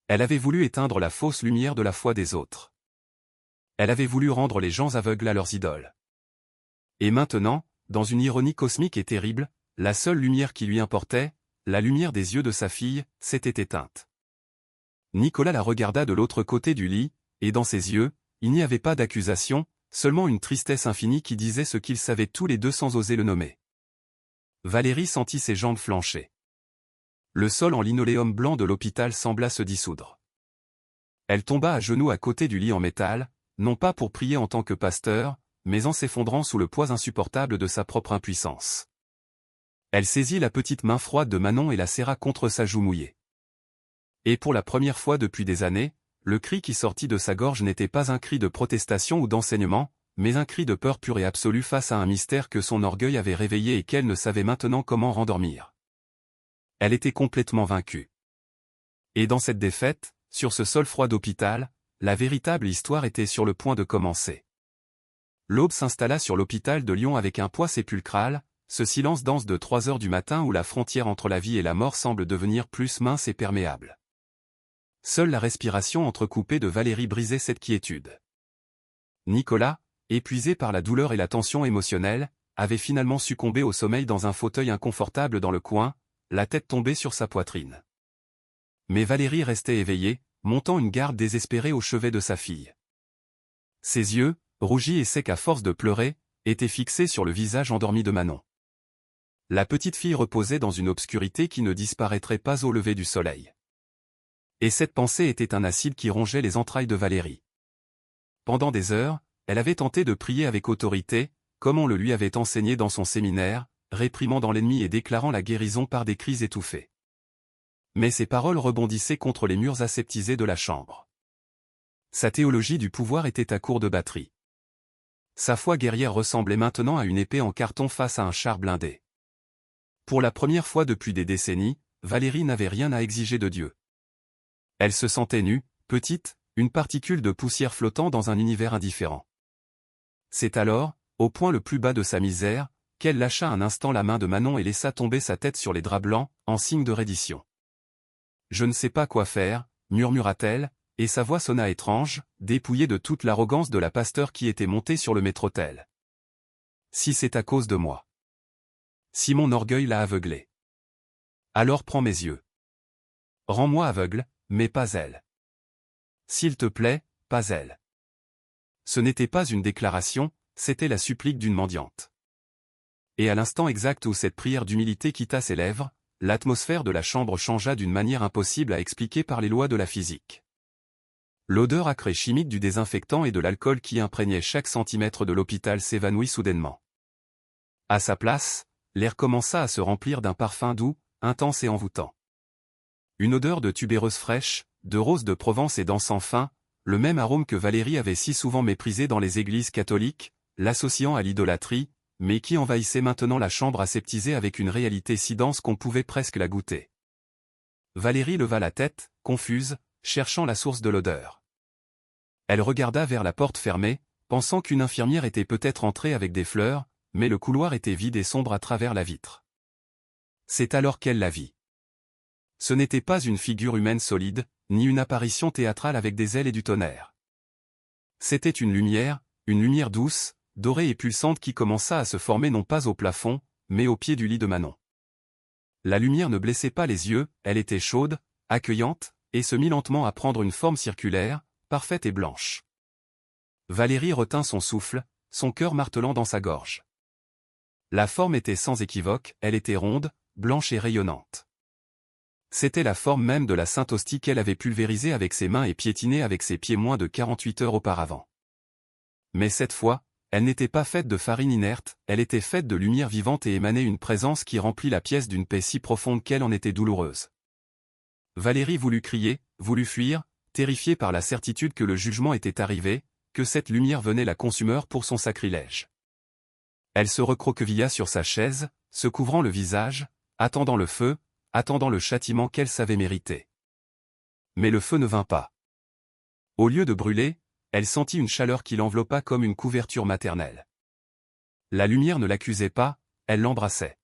A: Elle avait voulu éteindre la fausse lumière de la foi des autres. Elle avait voulu rendre les gens aveugles à leurs idoles. Et maintenant, dans une ironie cosmique et terrible, la seule lumière qui lui importait, la lumière des yeux de sa fille, s'était éteinte. Nicolas la regarda de l'autre côté du lit, et dans ses yeux, il n'y avait pas d'accusation, seulement une tristesse infinie qui disait ce qu'ils savaient tous les deux sans oser le nommer. Valérie sentit ses jambes flancher. Le sol en linoléum blanc de l'hôpital sembla se dissoudre. Elle tomba à genoux à côté du lit en métal, non pas pour prier en tant que pasteur, mais en s'effondrant sous le poids insupportable de sa propre impuissance. Elle saisit la petite main froide de Manon et la serra contre sa joue mouillée. Et pour la première fois depuis des années, le cri qui sortit de sa gorge n'était pas un cri de protestation ou d'enseignement, mais un cri de peur pure et absolue face à un mystère que son orgueil avait réveillé et qu'elle ne savait maintenant comment rendormir. Elle était complètement vaincue. Et dans cette défaite, sur ce sol froid d'hôpital, la véritable histoire était sur le point de commencer. L'aube s'installa sur l'hôpital de Lyon avec un poids sépulcral, ce silence dense de 3 heures du matin où la frontière entre la vie et la mort semble devenir plus mince et perméable. Seule la respiration entrecoupée de Valérie brisait cette quiétude. Nicolas, épuisé par la douleur et la tension émotionnelle, avait finalement succombé au sommeil dans un fauteuil inconfortable dans le coin, la tête tombée sur sa poitrine. Mais Valérie restait éveillée, montant une garde désespérée au chevet de sa fille. Ses yeux, rougis et secs à force de pleurer, étaient fixés sur le visage endormi de Manon. La petite fille reposait dans une obscurité qui ne disparaîtrait pas au lever du soleil. Et cette pensée était un acide qui rongeait les entrailles de Valérie. Pendant des heures, elle avait tenté de prier avec autorité, comme on le lui avait enseigné dans son séminaire, réprimant dans l'ennemi et déclarant la guérison par des cris étouffés. Mais ses paroles rebondissaient contre les murs aseptisés de la chambre. Sa théologie du pouvoir était à court de batterie. Sa foi guerrière ressemblait maintenant à une épée en carton face à un char blindé. Pour la première fois depuis des décennies, Valérie n'avait rien à exiger de Dieu. Elle se sentait nue, petite, une particule de poussière flottant dans un univers indifférent. C'est alors, au point le plus bas de sa misère, qu'elle lâcha un instant la main de Manon et laissa tomber sa tête sur les draps blancs, en signe de reddition. « Je ne sais pas quoi faire », murmura-t-elle, et sa voix sonna étrange, dépouillée de toute l'arrogance de la pasteur qui était montée sur le maître-autel. « Si c'est à cause de moi. Si mon orgueil l'a aveuglée. Alors prends mes yeux. Rends-moi aveugle, mais pas elle. S'il te plaît, pas elle. » Ce n'était pas une déclaration, c'était la supplique d'une mendiante. Et à l'instant exact où cette prière d'humilité quitta ses lèvres, l'atmosphère de la chambre changea d'une manière impossible à expliquer par les lois de la physique. L'odeur acre et chimique du désinfectant et de l'alcool qui imprégnait chaque centimètre de l'hôpital s'évanouit soudainement. À sa place, l'air commença à se remplir d'un parfum doux, intense et envoûtant. Une odeur de tubéreuse fraîche, de rose de Provence et d'encens fin, le même arôme que Valérie avait si souvent méprisé dans les églises catholiques, l'associant à l'idolâtrie, mais qui envahissait maintenant la chambre aseptisée avec une réalité si dense qu'on pouvait presque la goûter. Valérie leva la tête, confuse, cherchant la source de l'odeur. Elle regarda vers la porte fermée, pensant qu'une infirmière était peut-être entrée avec des fleurs, mais le couloir était vide et sombre à travers la vitre. C'est alors qu'elle la vit. Ce n'était pas une figure humaine solide, ni une apparition théâtrale avec des ailes et du tonnerre. C'était une lumière douce, dorée et pulsante qui commença à se former non pas au plafond, mais au pied du lit de Manon. La lumière ne blessait pas les yeux, elle était chaude, accueillante, et se mit lentement à prendre une forme circulaire, parfaite et blanche. Valérie retint son souffle, son cœur martelant dans sa gorge. La forme était sans équivoque, elle était ronde, blanche et rayonnante. C'était la forme même de la Sainte Hostie qu'elle avait pulvérisée avec ses mains et piétinée avec ses pieds moins de 48 heures auparavant. Mais cette fois, elle n'était pas faite de farine inerte, elle était faite de lumière vivante et émanait une présence qui remplit la pièce d'une paix si profonde qu'elle en était douloureuse. Valérie voulut crier, voulut fuir, terrifiée par la certitude que le jugement était arrivé, que cette lumière venait la consumeur pour son sacrilège. Elle se recroquevilla sur sa chaise, se couvrant le visage, attendant le feu, attendant le châtiment qu'elle savait mériter. Mais le feu ne vint pas. Au lieu de brûler, elle sentit une chaleur qui l'enveloppa comme une couverture maternelle. La lumière ne l'accusait pas, elle l'embrassait.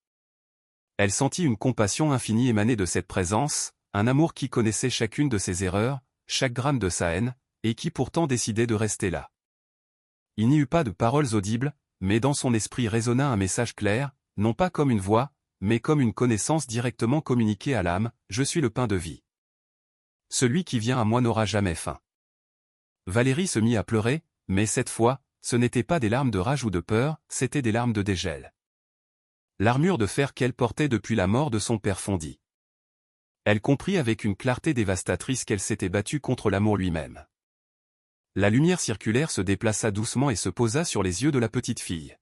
A: Elle sentit une compassion infinie émaner de cette présence, un amour qui connaissait chacune de ses erreurs, chaque gramme de sa haine, et qui pourtant décidait de rester là. Il n'y eut pas de paroles audibles, mais dans son esprit résonna un message clair, non pas comme une voix, mais comme une connaissance directement communiquée à l'âme, « Je suis le pain de vie. Celui qui vient à moi n'aura jamais faim. » Valérie se mit à pleurer, mais cette fois, ce n'étaient pas des larmes de rage ou de peur, c'étaient des larmes de dégel. L'armure de fer qu'elle portait depuis la mort de son père fondit. Elle comprit avec une clarté dévastatrice qu'elle s'était battue contre l'amour lui-même. La lumière circulaire se déplaça doucement et se posa sur les yeux de la petite fille.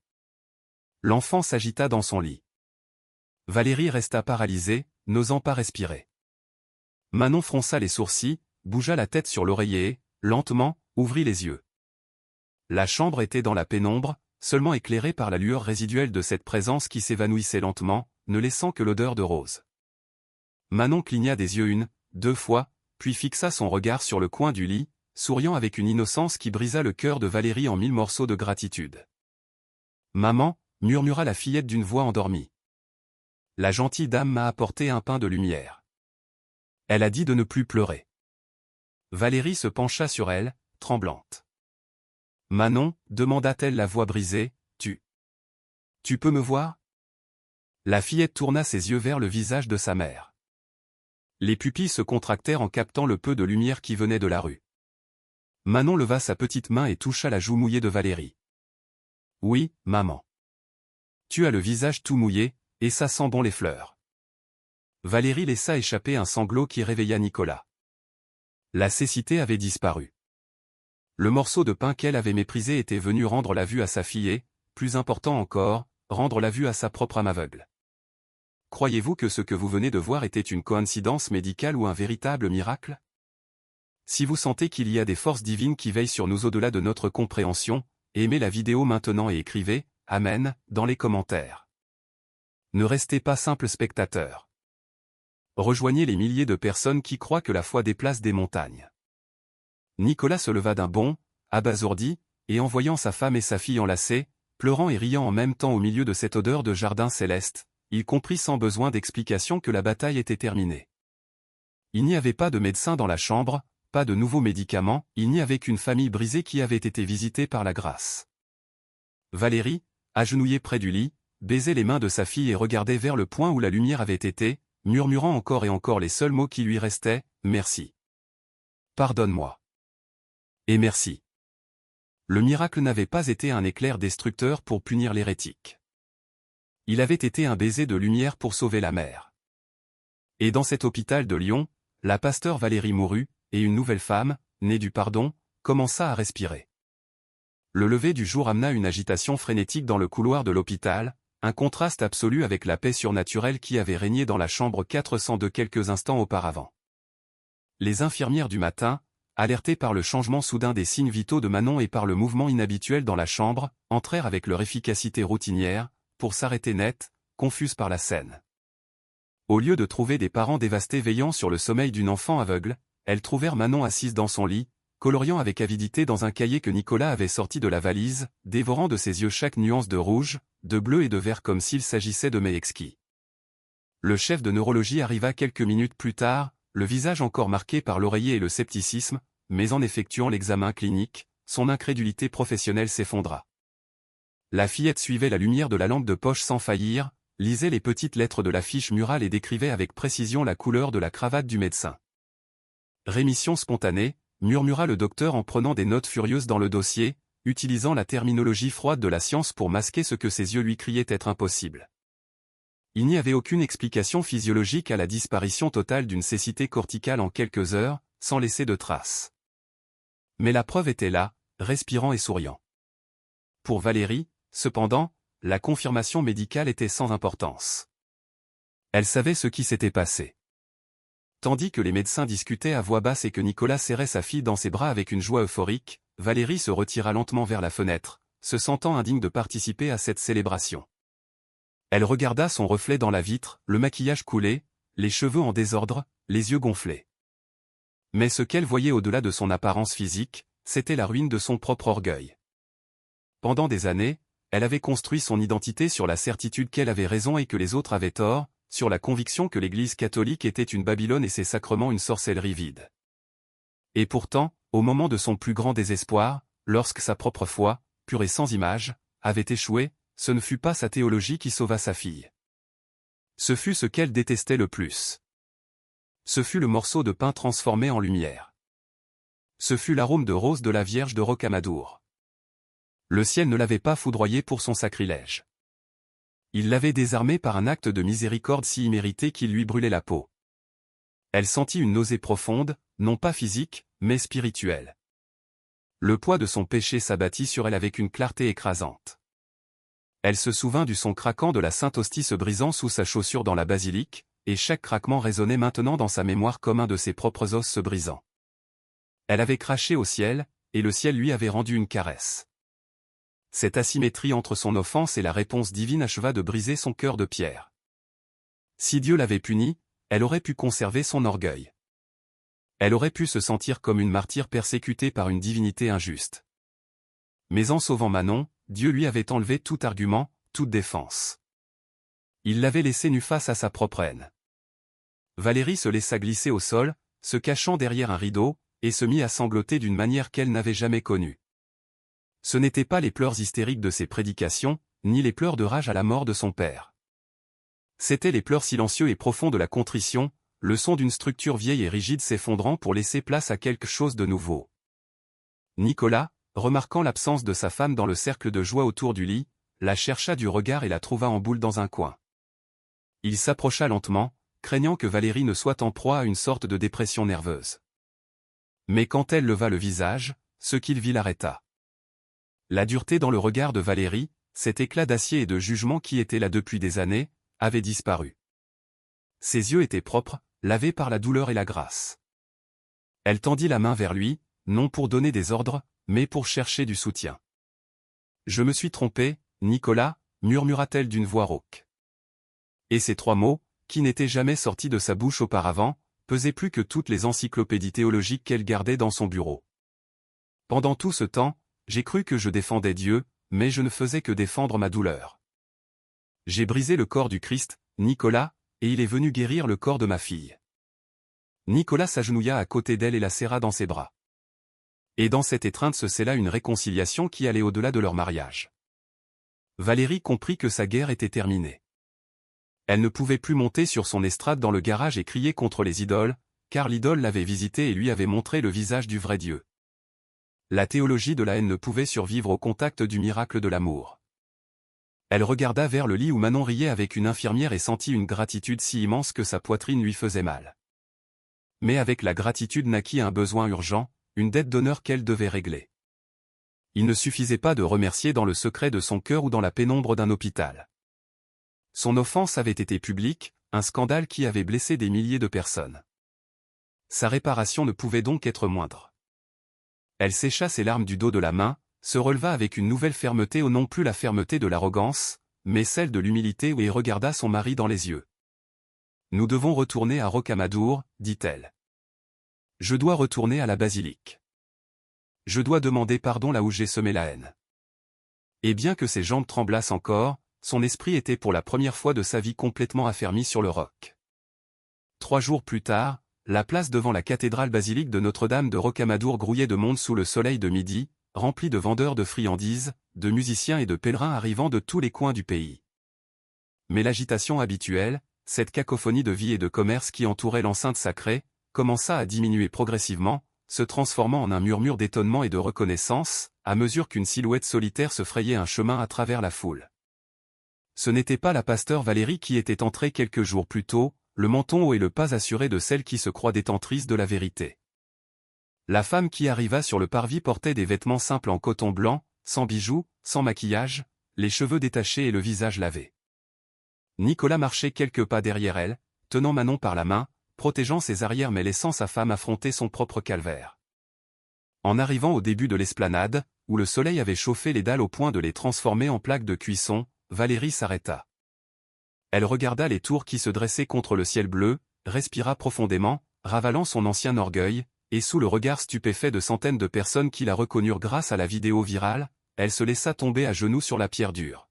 A: L'enfant s'agita dans son lit. Valérie resta paralysée, n'osant pas respirer. Manon fronça les sourcils, bougea la tête sur l'oreiller et, lentement, ouvrit les yeux. La chambre était dans la pénombre, seulement éclairée par la lueur résiduelle de cette présence qui s'évanouissait lentement, ne laissant que l'odeur de rose. Manon cligna des yeux 2 fois, puis fixa son regard sur le coin du lit, souriant avec une innocence qui brisa le cœur de Valérie en 1000 morceaux de gratitude. « Maman » murmura la fillette d'une voix endormie. « La gentille dame m'a apporté un pain de lumière. Elle a dit de ne plus pleurer. » Valérie se pencha sur elle, tremblante. « Manon » demanda-t-elle la voix brisée, « Tu peux me voir ?» La fillette tourna ses yeux vers le visage de sa mère. Les pupilles se contractèrent en captant le peu de lumière qui venait de la rue. Manon leva sa petite main et toucha la joue mouillée de Valérie. « Oui, maman. Tu as le visage tout mouillé, et ça sent bon les fleurs. » Valérie laissa échapper un sanglot qui réveilla Nicolas. La cécité avait disparu. Le morceau de pain qu'elle avait méprisé était venu rendre la vue à sa fille et, plus important encore, rendre la vue à sa propre âme aveugle. Croyez-vous que ce que vous venez de voir était une coïncidence médicale ou un véritable miracle? Si vous sentez qu'il y a des forces divines qui veillent sur nous au-delà de notre compréhension, aimez la vidéo maintenant et écrivez « Amen » dans les commentaires. Ne restez pas simple spectateur. Rejoignez les milliers de personnes qui croient que la foi déplace des montagnes. Nicolas se leva d'un bond, abasourdi, et en voyant sa femme et sa fille enlacées, pleurant et riant en même temps au milieu de cette odeur de jardin céleste, il comprit sans besoin d'explication que la bataille était terminée. Il n'y avait pas de médecin dans la chambre, pas de nouveaux médicaments, il n'y avait qu'une famille brisée qui avait été visitée par la grâce. Valérie, agenouillée près du lit, baisait les mains de sa fille et regardait vers le point où la lumière avait été, murmurant encore et encore les seuls mots qui lui restaient, « Merci. Pardonne-moi. Et merci. » Le miracle n'avait pas été un éclair destructeur pour punir l'hérétique. Il avait été un baiser de lumière pour sauver la mère. Et dans cet hôpital de Lyon, la pasteur Valérie mourut, et une nouvelle femme, née du pardon, commença à respirer. Le lever du jour amena une agitation frénétique dans le couloir de l'hôpital, un contraste absolu avec la paix surnaturelle qui avait régné dans la chambre 402 quelques instants auparavant. Les infirmières du matin, alertées par le changement soudain des signes vitaux de Manon et par le mouvement inhabituel dans la chambre, entrèrent avec leur efficacité routinière, pour s'arrêter net, confuses par la scène. Au lieu de trouver des parents dévastés veillant sur le sommeil d'une enfant aveugle, elles trouvèrent Manon assise dans son lit, coloriant avec avidité dans un cahier que Nicolas avait sorti de la valise, dévorant de ses yeux chaque nuance de rouge, de bleu et de vert comme s'il s'agissait de mets exquis. Le chef de neurologie arriva quelques minutes plus tard, le visage encore marqué par l'oreiller et le scepticisme, mais en effectuant l'examen clinique, son incrédulité professionnelle s'effondra. La fillette suivait la lumière de la lampe de poche sans faillir, lisait les petites lettres de l'affiche murale et décrivait avec précision la couleur de la cravate du médecin. Rémission spontanée, murmura le docteur en prenant des notes furieuses dans le dossier, utilisant la terminologie froide de la science pour masquer ce que ses yeux lui criaient être impossible. Il n'y avait aucune explication physiologique à la disparition totale d'une cécité corticale en quelques heures, sans laisser de traces. Mais la preuve était là, respirant et souriant. Pour Valérie, cependant, la confirmation médicale était sans importance. Elle savait ce qui s'était passé. Tandis que les médecins discutaient à voix basse et que Nicolas serrait sa fille dans ses bras avec une joie euphorique, Valérie se retira lentement vers la fenêtre, se sentant indigne de participer à cette célébration. Elle regarda son reflet dans la vitre, le maquillage coulé, les cheveux en désordre, les yeux gonflés. Mais ce qu'elle voyait au-delà de son apparence physique, c'était la ruine de son propre orgueil. Pendant des années, elle avait construit son identité sur la certitude qu'elle avait raison et que les autres avaient tort, sur la conviction que l'Église catholique était une Babylone et ses sacrements une sorcellerie vide. Et pourtant, au moment de son plus grand désespoir, lorsque sa propre foi, pure et sans image, avait échoué, ce ne fut pas sa théologie qui sauva sa fille. Ce fut ce qu'elle détestait le plus. Ce fut le morceau de pain transformé en lumière. Ce fut l'arôme de rose de la Vierge de Rocamadour. Le ciel ne l'avait pas foudroyé pour son sacrilège. Il l'avait désarmée par un acte de miséricorde si immérité qu'il lui brûlait la peau. Elle sentit une nausée profonde, non pas physique, mais spirituelle. Le poids de son péché s'abattit sur elle avec une clarté écrasante. Elle se souvint du son craquant de la Sainte Hostie se brisant sous sa chaussure dans la basilique, et chaque craquement résonnait maintenant dans sa mémoire comme un de ses propres os se brisant. Elle avait craché au ciel, et le ciel lui avait rendu une caresse. Cette asymétrie entre son offense et la réponse divine acheva de briser son cœur de pierre. Si Dieu l'avait punie, elle aurait pu conserver son orgueil. Elle aurait pu se sentir comme une martyre persécutée par une divinité injuste. Mais en sauvant Manon, Dieu lui avait enlevé tout argument, toute défense. Il l'avait laissée nue face à sa propre haine. Valérie se laissa glisser au sol, se cachant derrière un rideau, et se mit à sangloter d'une manière qu'elle n'avait jamais connue. Ce n'étaient pas les pleurs hystériques de ses prédications, ni les pleurs de rage à la mort de son père. C'étaient les pleurs silencieux et profonds de la contrition, le son d'une structure vieille et rigide s'effondrant pour laisser place à quelque chose de nouveau. Nicolas, remarquant l'absence de sa femme dans le cercle de joie autour du lit, la chercha du regard et la trouva en boule dans un coin. Il s'approcha lentement, craignant que Valérie ne soit en proie à une sorte de dépression nerveuse. Mais quand elle leva le visage, ce qu'il vit l'arrêta. La dureté dans le regard de Valérie, cet éclat d'acier et de jugement qui était là depuis des années, avait disparu. Ses yeux étaient propres, lavés par la douleur et la grâce. Elle tendit la main vers lui, non pour donner des ordres, mais pour chercher du soutien. « Je me suis trompée, Nicolas » murmura-t-elle d'une voix rauque. Et ces trois mots, qui n'étaient jamais sortis de sa bouche auparavant, pesaient plus que toutes les encyclopédies théologiques qu'elle gardait dans son bureau. Pendant tout ce temps, j'ai cru que je défendais Dieu, mais je ne faisais que défendre ma douleur. J'ai brisé le corps du Christ, Nicolas, et il est venu guérir le corps de ma fille. Nicolas s'agenouilla à côté d'elle et la serra dans ses bras. Et dans cette étreinte se scella une réconciliation qui allait au-delà de leur mariage. Valérie comprit que sa guerre était terminée. Elle ne pouvait plus monter sur son estrade dans le garage et crier contre les idoles, car l'idole l'avait visité et lui avait montré le visage du vrai Dieu. La théologie de la haine ne pouvait survivre au contact du miracle de l'amour. Elle regarda vers le lit où Manon riait avec une infirmière et sentit une gratitude si immense que sa poitrine lui faisait mal. Mais avec la gratitude naquit un besoin urgent, une dette d'honneur qu'elle devait régler. Il ne suffisait pas de remercier dans le secret de son cœur ou dans la pénombre d'un hôpital. Son offense avait été publique, un scandale qui avait blessé des milliers de personnes. Sa réparation ne pouvait donc être moindre. Elle sécha ses larmes du dos de la main, se releva avec une nouvelle fermeté, non plus la fermeté de l'arrogance, mais celle de l'humilité, et regarda son mari dans les yeux. « Nous devons retourner à Rocamadour, dit-elle. Je dois retourner à la basilique. Je dois demander pardon là où j'ai semé la haine. » Et bien que ses jambes tremblassent encore, son esprit était pour la première fois de sa vie complètement affermi sur le roc. 3 jours plus tard, la place devant la cathédrale basilique de Notre-Dame de Rocamadour grouillait de monde sous le soleil de midi, remplie de vendeurs de friandises, de musiciens et de pèlerins arrivant de tous les coins du pays. Mais l'agitation habituelle, cette cacophonie de vie et de commerce qui entourait l'enceinte sacrée, commença à diminuer progressivement, se transformant en un murmure d'étonnement et de reconnaissance, à mesure qu'une silhouette solitaire se frayait un chemin à travers la foule. Ce n'était pas la pasteur Valérie qui était entrée quelques jours plus tôt, le menton haut et le pas assuré de celle qui se croit détentrice de la vérité. La femme qui arriva sur le parvis portait des vêtements simples en coton blanc, sans bijoux, sans maquillage, les cheveux détachés et le visage lavé. Nicolas marchait quelques pas derrière elle, tenant Manon par la main, protégeant ses arrières mais laissant sa femme affronter son propre calvaire. En arrivant au début de l'esplanade, où le soleil avait chauffé les dalles au point de les transformer en plaques de cuisson, Valérie s'arrêta. Elle regarda les tours qui se dressaient contre le ciel bleu, respira profondément, ravalant son ancien orgueil, et sous le regard stupéfait de centaines de personnes qui la reconnurent grâce à la vidéo virale, elle se laissa tomber à genoux sur la pierre dure.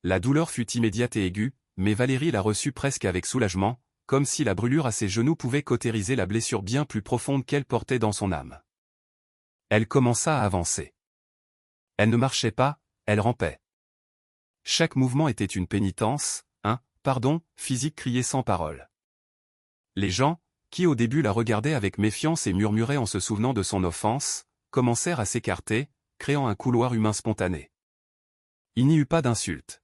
A: La douleur fut immédiate et aiguë, mais Valérie la reçut presque avec soulagement, comme si la brûlure à ses genoux pouvait cautériser la blessure bien plus profonde qu'elle portait dans son âme. Elle commença à avancer. Elle ne marchait pas, elle rampait. Chaque mouvement était une pénitence, un « pardon » physique crié sans parole. Les gens, qui au début la regardaient avec méfiance et murmuraient en se souvenant de son offense, commencèrent à s'écarter, créant un couloir humain spontané. Il n'y eut pas d'insulte.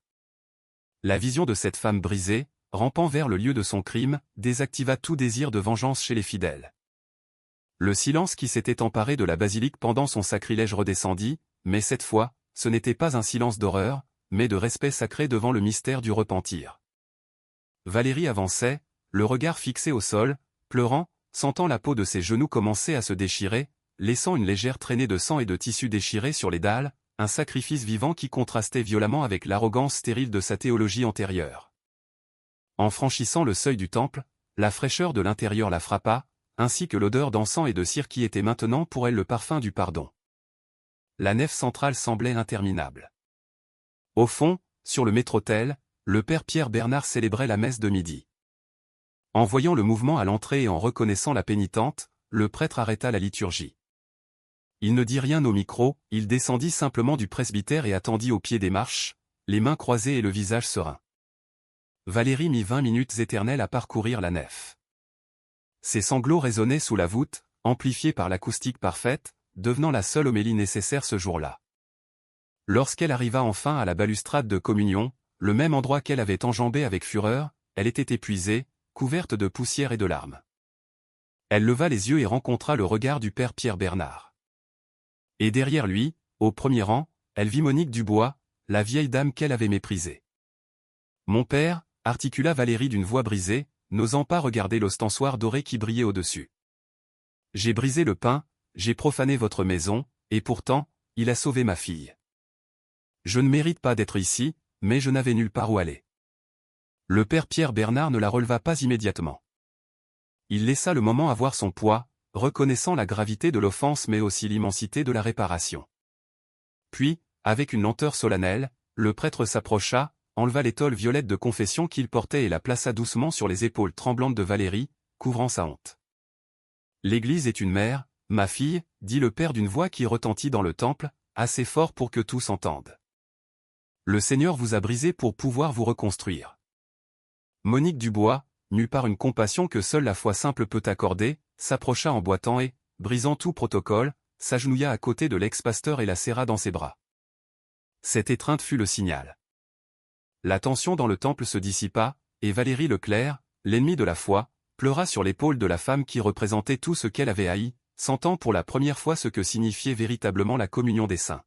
A: La vision de cette femme brisée, rampant vers le lieu de son crime, désactiva tout désir de vengeance chez les fidèles. Le silence qui s'était emparé de la basilique pendant son sacrilège redescendit, mais cette fois, ce n'était pas un silence d'horreur, mais de respect sacré devant le mystère du repentir. Valérie avançait, le regard fixé au sol, pleurant, sentant la peau de ses genoux commencer à se déchirer, laissant une légère traînée de sang et de tissu déchiré sur les dalles, un sacrifice vivant qui contrastait violemment avec l'arrogance stérile de sa théologie antérieure. En franchissant le seuil du temple, la fraîcheur de l'intérieur la frappa, ainsi que l'odeur d'encens et de cire qui était maintenant pour elle le parfum du pardon. La nef centrale semblait interminable. Au fond, sur le maître-autel, le père Pierre Bernard célébrait la messe de midi. En voyant le mouvement à l'entrée et en reconnaissant la pénitente, le prêtre arrêta la liturgie. Il ne dit rien au micro, il descendit simplement du presbytère et attendit au pied des marches, les mains croisées et le visage serein. Valérie mit 20 minutes éternelles à parcourir la nef. Ses sanglots résonnaient sous la voûte, amplifiés par l'acoustique parfaite, devenant la seule homélie nécessaire ce jour-là. Lorsqu'elle arriva enfin à la balustrade de communion, le même endroit qu'elle avait enjambé avec fureur, elle était épuisée, couverte de poussière et de larmes. Elle leva les yeux et rencontra le regard du père Pierre Bernard. Et derrière lui, au premier rang, elle vit Monique Dubois, la vieille dame qu'elle avait méprisée. « Mon père » articula Valérie d'une voix brisée, n'osant pas regarder l'ostensoir doré qui brillait au-dessus. « J'ai brisé le pain, j'ai profané votre maison, et pourtant, il a sauvé ma fille. Je ne mérite pas d'être ici, mais je n'avais nulle part où aller. » Le père Pierre Bernard ne la releva pas immédiatement. Il laissa le moment avoir son poids, reconnaissant la gravité de l'offense mais aussi l'immensité de la réparation. Puis, avec une lenteur solennelle, le prêtre s'approcha, enleva l'étole violette de confession qu'il portait et la plaça doucement sur les épaules tremblantes de Valérie, couvrant sa honte. « L'Église est une mère, ma fille, » dit le père d'une voix qui retentit dans le temple, assez fort pour que tous entendent. « Le Seigneur vous a brisé pour pouvoir vous reconstruire. » Monique Dubois, mue par une compassion que seule la foi simple peut accorder, s'approcha en boitant et, brisant tout protocole, s'agenouilla à côté de l'ex-pasteur et la serra dans ses bras. Cette étreinte fut le signal. La tension dans le temple se dissipa, et Valérie Leclerc, l'ennemie de la foi, pleura sur l'épaule de la femme qui représentait tout ce qu'elle avait haï, sentant pour la première fois ce que signifiait véritablement la communion des saints.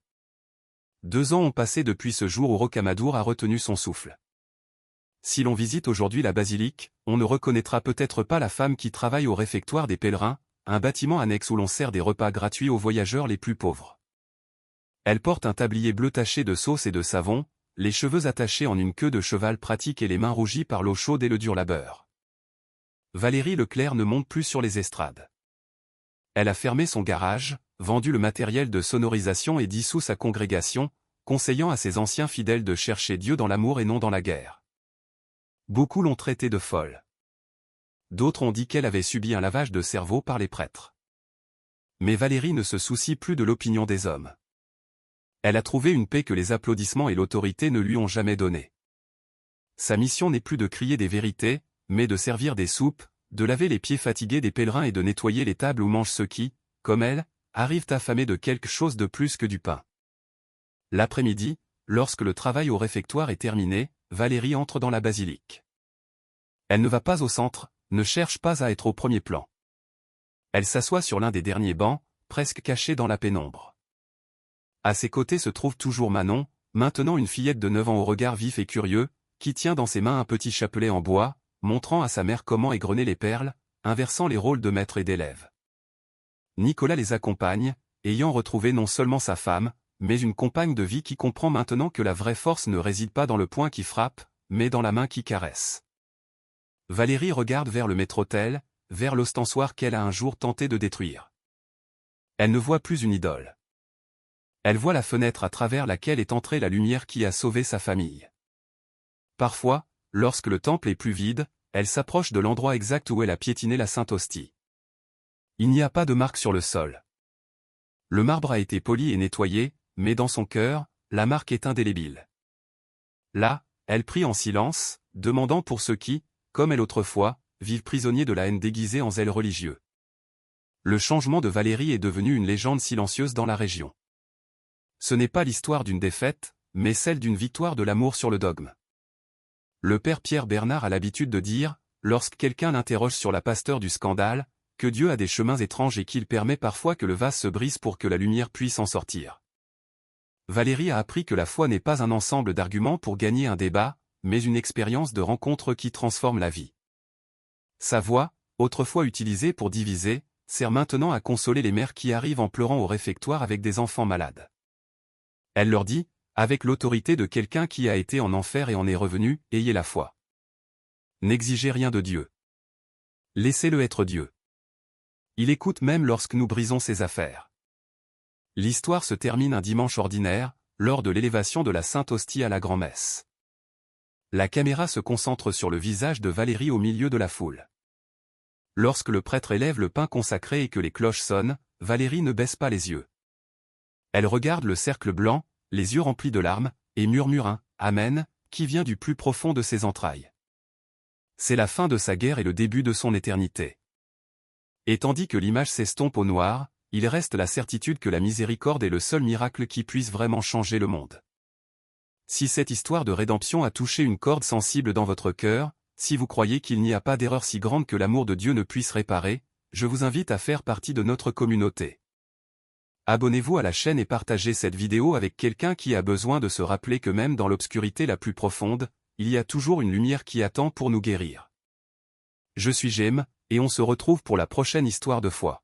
A: 2 ans ont passé depuis ce jour où Rocamadour a retenu son souffle. Si l'on visite aujourd'hui la basilique, on ne reconnaîtra peut-être pas la femme qui travaille au réfectoire des pèlerins, un bâtiment annexe où l'on sert des repas gratuits aux voyageurs les plus pauvres. Elle porte un tablier bleu taché de sauce et de savon, les cheveux attachés en une queue de cheval pratique et les mains rougies par l'eau chaude et le dur labeur. Valérie Leclerc ne monte plus sur les estrades. Elle a fermé son garage, vendu le matériel de sonorisation et dissous sa congrégation, conseillant à ses anciens fidèles de chercher Dieu dans l'amour et non dans la guerre. Beaucoup l'ont traitée de folle. D'autres ont dit qu'elle avait subi un lavage de cerveau par les prêtres. Mais Valérie ne se soucie plus de l'opinion des hommes. Elle a trouvé une paix que les applaudissements et l'autorité ne lui ont jamais donnée. Sa mission n'est plus de crier des vérités, mais de servir des soupes, de laver les pieds fatigués des pèlerins et de nettoyer les tables où mangent ceux qui, comme elle, arrivent affamés de quelque chose de plus que du pain. L'après-midi, lorsque le travail au réfectoire est terminé, Valérie entre dans la basilique. Elle ne va pas au centre, ne cherche pas à être au premier plan. Elle s'assoit sur l'un des derniers bancs, presque caché dans la pénombre. À ses côtés se trouve toujours Manon, maintenant une fillette de 9 ans au regard vif et curieux, qui tient dans ses mains un petit chapelet en bois, montrant à sa mère comment égrener les perles, inversant les rôles de maître et d'élève. Nicolas les accompagne, ayant retrouvé non seulement sa femme, mais une compagne de vie qui comprend maintenant que la vraie force ne réside pas dans le poing qui frappe, mais dans la main qui caresse. Valérie regarde vers le maître-autel, vers l'ostensoir qu'elle a un jour tenté de détruire. Elle ne voit plus une idole. Elle voit la fenêtre à travers laquelle est entrée la lumière qui a sauvé sa famille. Parfois, lorsque le temple est plus vide, elle s'approche de l'endroit exact où elle a piétiné la Sainte Hostie. Il n'y a pas de marque sur le sol. Le marbre a été poli et nettoyé, mais dans son cœur, la marque est indélébile. Là, elle prie en silence, demandant pour ceux qui, comme elle autrefois, vivent prisonniers de la haine déguisée en zèle religieux. Le changement de Valérie est devenu une légende silencieuse dans la région. Ce n'est pas l'histoire d'une défaite, mais celle d'une victoire de l'amour sur le dogme. Le père Pierre Bernard a l'habitude de dire, lorsque quelqu'un l'interroge sur la pasteur du scandale, que Dieu a des chemins étranges et qu'il permet parfois que le vase se brise pour que la lumière puisse en sortir. Valérie a appris que la foi n'est pas un ensemble d'arguments pour gagner un débat, mais une expérience de rencontre qui transforme la vie. Sa voix, autrefois utilisée pour diviser, sert maintenant à consoler les mères qui arrivent en pleurant au réfectoire avec des enfants malades. Elle leur dit, avec l'autorité de quelqu'un qui a été en enfer et en est revenu, ayez la foi. N'exigez rien de Dieu. Laissez-le être Dieu. Il écoute même lorsque nous brisons ses affaires. L'histoire se termine un dimanche ordinaire, lors de l'élévation de la Sainte Hostie à la grand-messe. La caméra se concentre sur le visage de Valérie au milieu de la foule. Lorsque le prêtre élève le pain consacré et que les cloches sonnent, Valérie ne baisse pas les yeux. Elle regarde le cercle blanc, les yeux remplis de larmes, et murmure un « Amen » qui vient du plus profond de ses entrailles. C'est la fin de sa guerre et le début de son éternité. Et tandis que l'image s'estompe au noir, il reste la certitude que la miséricorde est le seul miracle qui puisse vraiment changer le monde. Si cette histoire de rédemption a touché une corde sensible dans votre cœur, si vous croyez qu'il n'y a pas d'erreur si grande que l'amour de Dieu ne puisse réparer, je vous invite à faire partie de notre communauté. Abonnez-vous à la chaîne et partagez cette vidéo avec quelqu'un qui a besoin de se rappeler que même dans l'obscurité la plus profonde, il y a toujours une lumière qui attend pour nous guérir. Je suis Jem, et on se retrouve pour la prochaine histoire de foi.